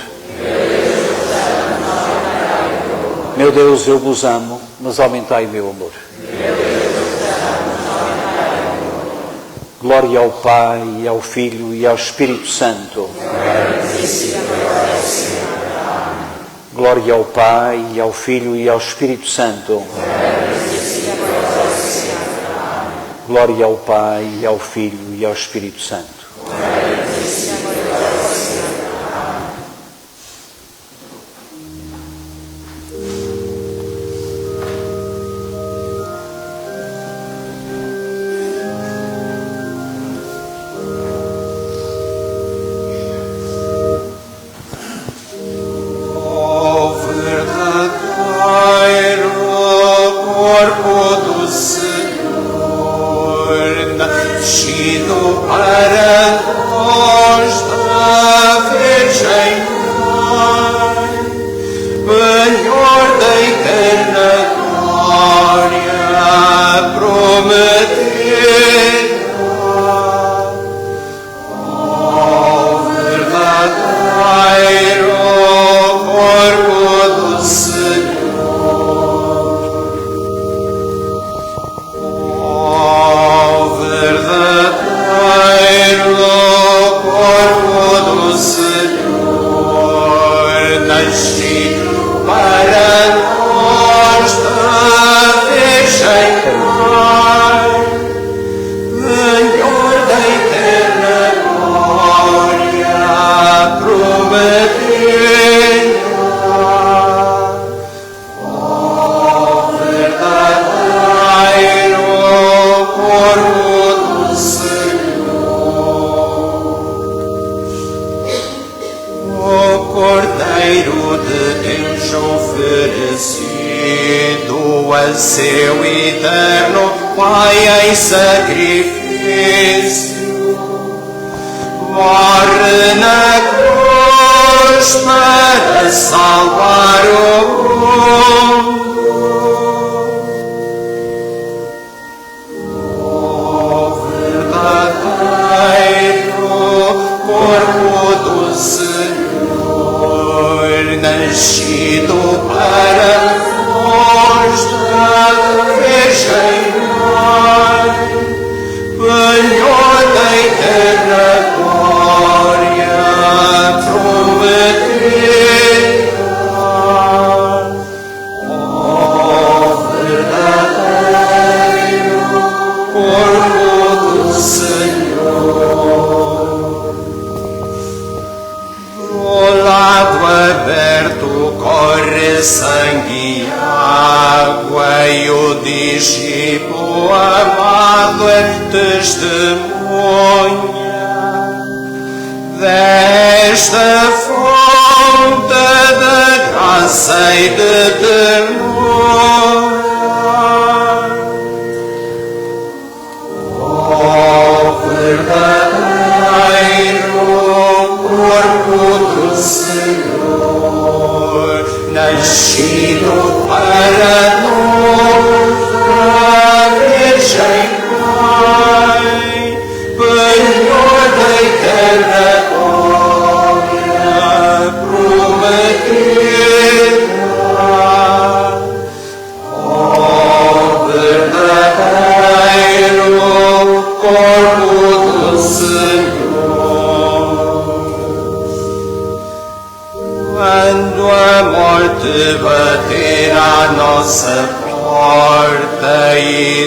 Meu Deus, eu vos amo, mas aumentai o meu amor. Glória ao Pai, e ao Filho e ao Espírito Santo. Glória ao Pai, e ao Filho e ao Espírito Santo. Glória ao Pai, e ao Filho e ao Espírito Santo.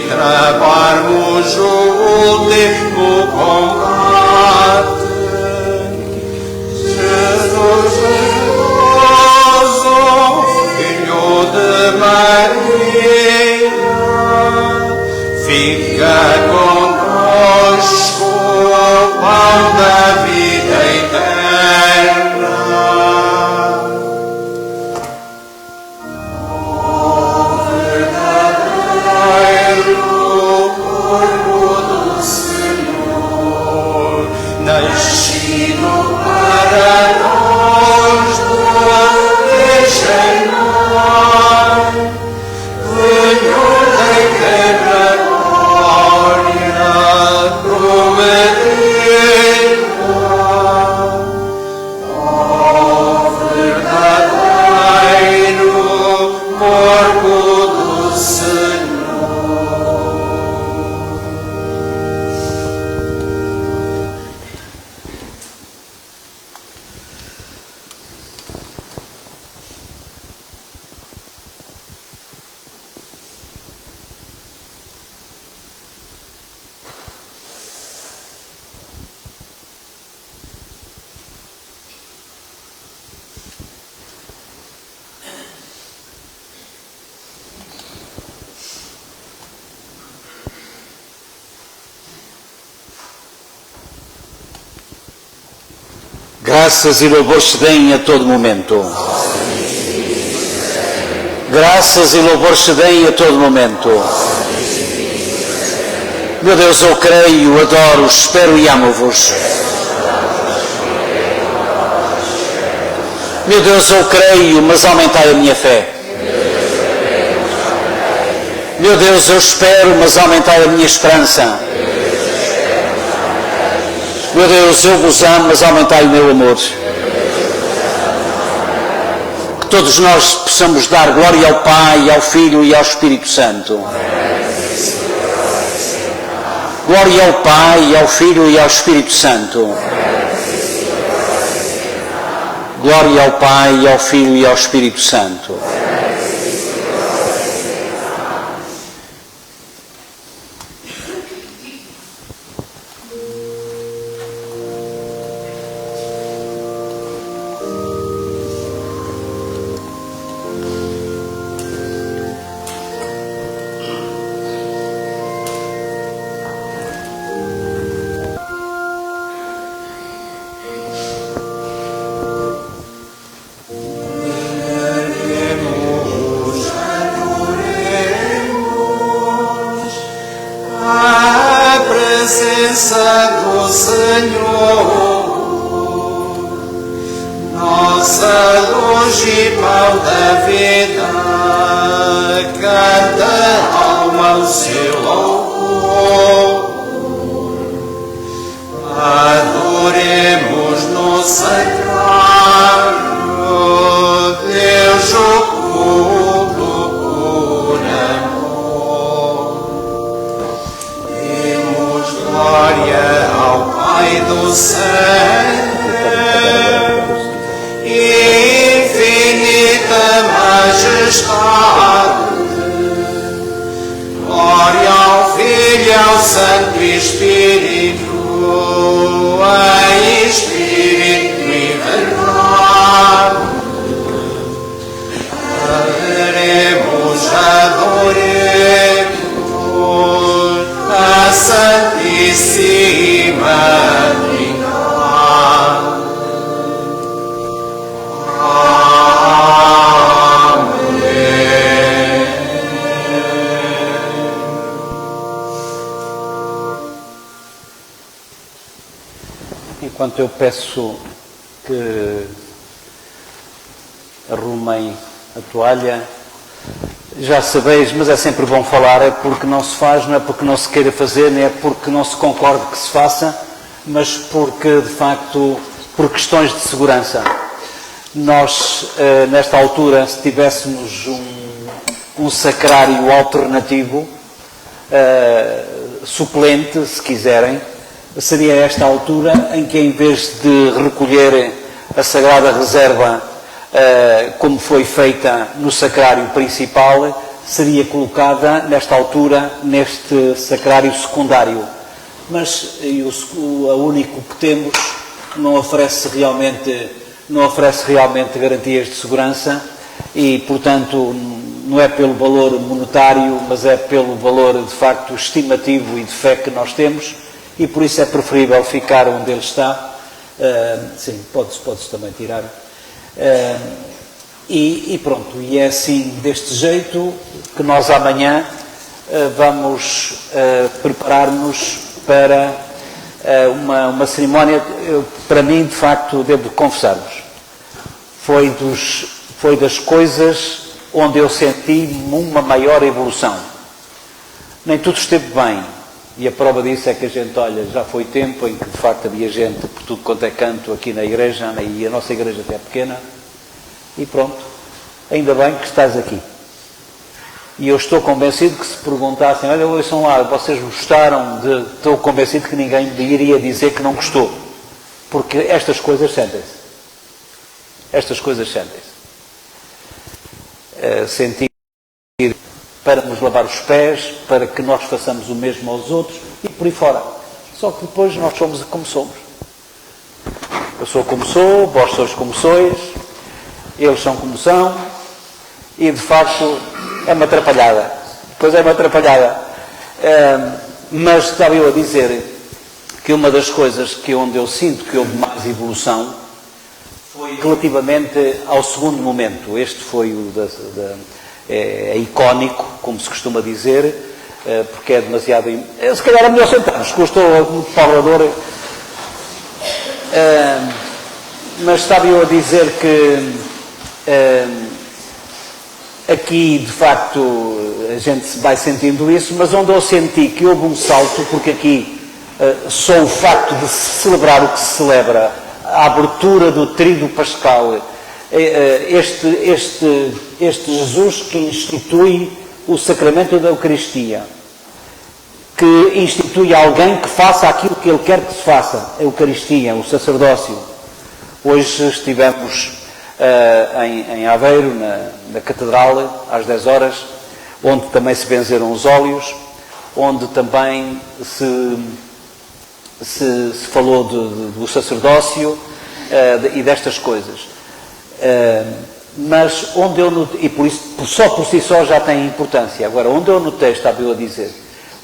Travarmos o último combate. nascido para nós tua encarnar, Senhor da eterna glória, prometida, ó verdadeiro corpo do Senhor. Graças e louvores se deem a todo momento. Graças e louvores se deem a todo momento. Meu Deus, eu creio, adoro, espero e amo-vos. Meu Deus, eu creio, mas aumentai a minha fé. Meu Deus, eu espero, mas aumentai a minha esperança. Meu Deus, eu vos amo, mas aumentai o meu amor. Que todos nós possamos dar glória ao Pai, ao Filho e ao Espírito Santo. Glória ao Pai, ao Filho e ao Espírito Santo. Glória ao Pai, ao Filho e ao Espírito Santo. Do Senhor, nossa luz e pão da vida, canta alma o seu louvor. Adoremos no sacrário Deus oculto por amor. Demos glória ao Pai do céu, infinita majestade. Glória ao Filho e ao Santo Espírito, em Espírito e verdade. Adoremos a Santíssima Trindade. Enquanto eu peço que arrumem a toalha, já sabeis, mas é sempre bom falar, é porque não se faz, não é porque não se queira fazer, nem é porque não se concorde que se faça, mas porque, de facto, por questões de segurança. Nós, nesta altura, se tivéssemos um sacrário alternativo, suplente, se quiserem, seria esta altura em que, em vez de recolher a Sagrada Reserva, como foi feita no sacrário principal, seria colocada, nesta altura, neste sacrário secundário. Mas o único que temos não oferece realmente garantias de segurança e, portanto, não é pelo valor monetário, mas é pelo valor, de facto, estimativo e de fé que nós temos, e por isso é preferível ficar onde ele está. Sim, podes também tirar. E pronto, e é assim, deste jeito, que nós amanhã vamos preparar-nos para uma cerimónia, para mim, de facto, devo confessar-vos, foi das coisas onde eu senti uma maior evolução. Nem tudo esteve bem, e a prova disso é que a gente, olha, já foi tempo em que de facto havia gente por tudo quanto é canto aqui na igreja, e a nossa igreja até é pequena, e pronto, ainda bem que estás aqui. E eu estou convencido que se perguntassem, olha, ouçam lá, vocês gostaram de... Estou convencido que ninguém iria dizer que não gostou, porque estas coisas sentem-se. Estas coisas sentem-se. Sentir para nos lavar os pés, para que nós façamos o mesmo aos outros e por aí fora. Só que depois nós somos como somos. Eu sou como sou, vós sois como sois, eles são como são, e de facto é uma atrapalhada. Pois é uma atrapalhada. Mas estava eu a dizer que uma das coisas onde eu sinto que houve mais evolução foi relativamente ao segundo momento. Este foi o é icónico, como se costuma dizer, porque é demasiado... Se calhar é melhor sentarmos, que eu estou muito falador. Mas estava eu a dizer que aqui, de facto, a gente vai sentindo isso, mas onde eu senti que houve um salto, porque aqui só o facto de se celebrar o que se celebra, a abertura do tríduo pascal, este Jesus que institui o sacramento da Eucaristia, que institui alguém que faça aquilo que ele quer que se faça, a Eucaristia, o sacerdócio. Hoje estivemos em Aveiro, na Catedral, às 10 horas, onde também se benzeram os óleos, onde também se falou do sacerdócio e destas coisas. Mas onde eu notei, e por isso, só por si só já tem importância. Agora, onde eu notei, estava eu a dizer,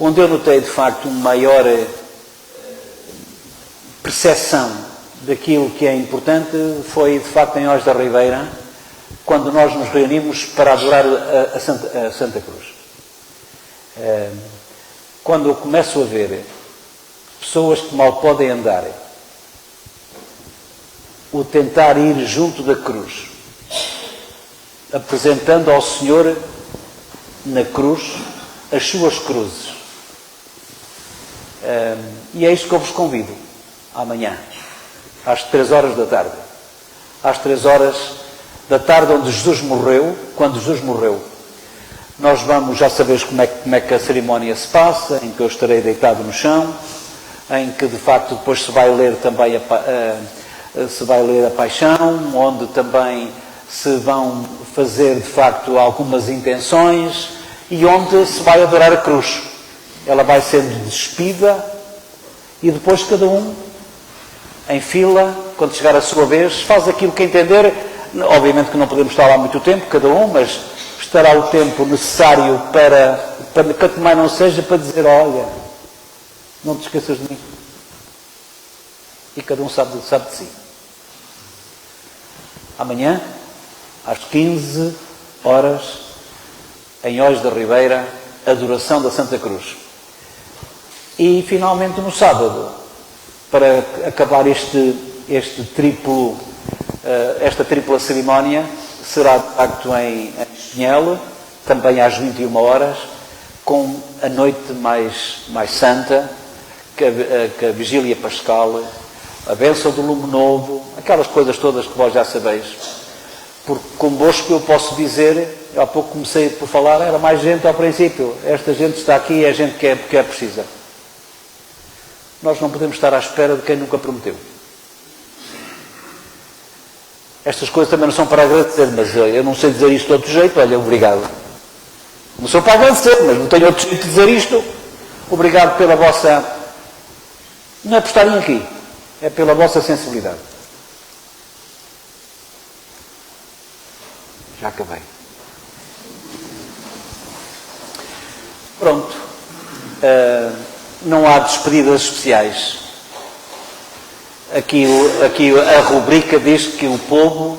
onde eu notei de facto uma maior percepção daquilo que é importante foi de facto em Oz da Ribeira, quando nós nos reunimos para adorar a Santa Cruz. Quando eu começo a ver pessoas que mal podem andar, o tentar ir junto da cruz, apresentando ao Senhor na cruz as suas cruzes. E é isto que eu vos convido amanhã, às 3 horas da tarde. Às 3 horas da tarde, onde Jesus morreu, quando Jesus morreu, nós vamos, já saberes como é que a cerimónia se passa, em que eu estarei deitado no chão, em que de facto depois se vai ler também a Paixão, onde também se vão fazer de facto algumas intenções e onde se vai adorar a cruz. Ela vai sendo despida e depois cada um, em fila, quando chegar a sua vez, faz aquilo que entender. Obviamente que não podemos estar lá muito tempo, cada um, mas estará o tempo necessário para que também não seja para dizer, olha, não te esqueças de mim. E cada um sabe de si. Amanhã, às 15 horas, em Oz da Ribeira, adoração da Santa Cruz. E, finalmente, no sábado, para acabar esta tripla cerimónia, será, de facto, em Espinhel, também às 21 horas, com a noite mais santa, que a Vigília Pascal, a bênção do lume novo, aquelas coisas todas que vós já sabeis. Porque convosco eu posso dizer, há pouco comecei por falar, era mais gente ao princípio. Esta gente está aqui, é gente que é precisa. Nós não podemos estar à espera de quem nunca prometeu. Estas coisas também não são para agradecer, mas eu não sei dizer isto de outro jeito, olha, obrigado. Não sou para agradecer, mas não tenho outro jeito de dizer isto. Obrigado pela vossa... Não é por estarem aqui. É pela vossa sensibilidade. Já acabei. Pronto. Não há despedidas especiais. Aqui a rubrica diz que o povo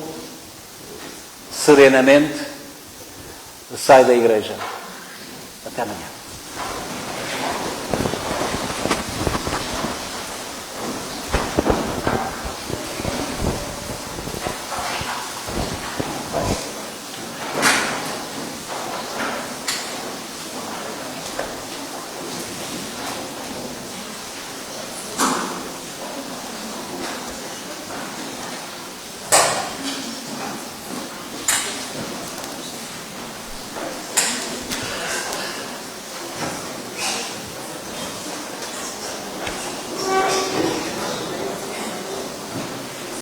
serenamente sai da igreja. Até amanhã.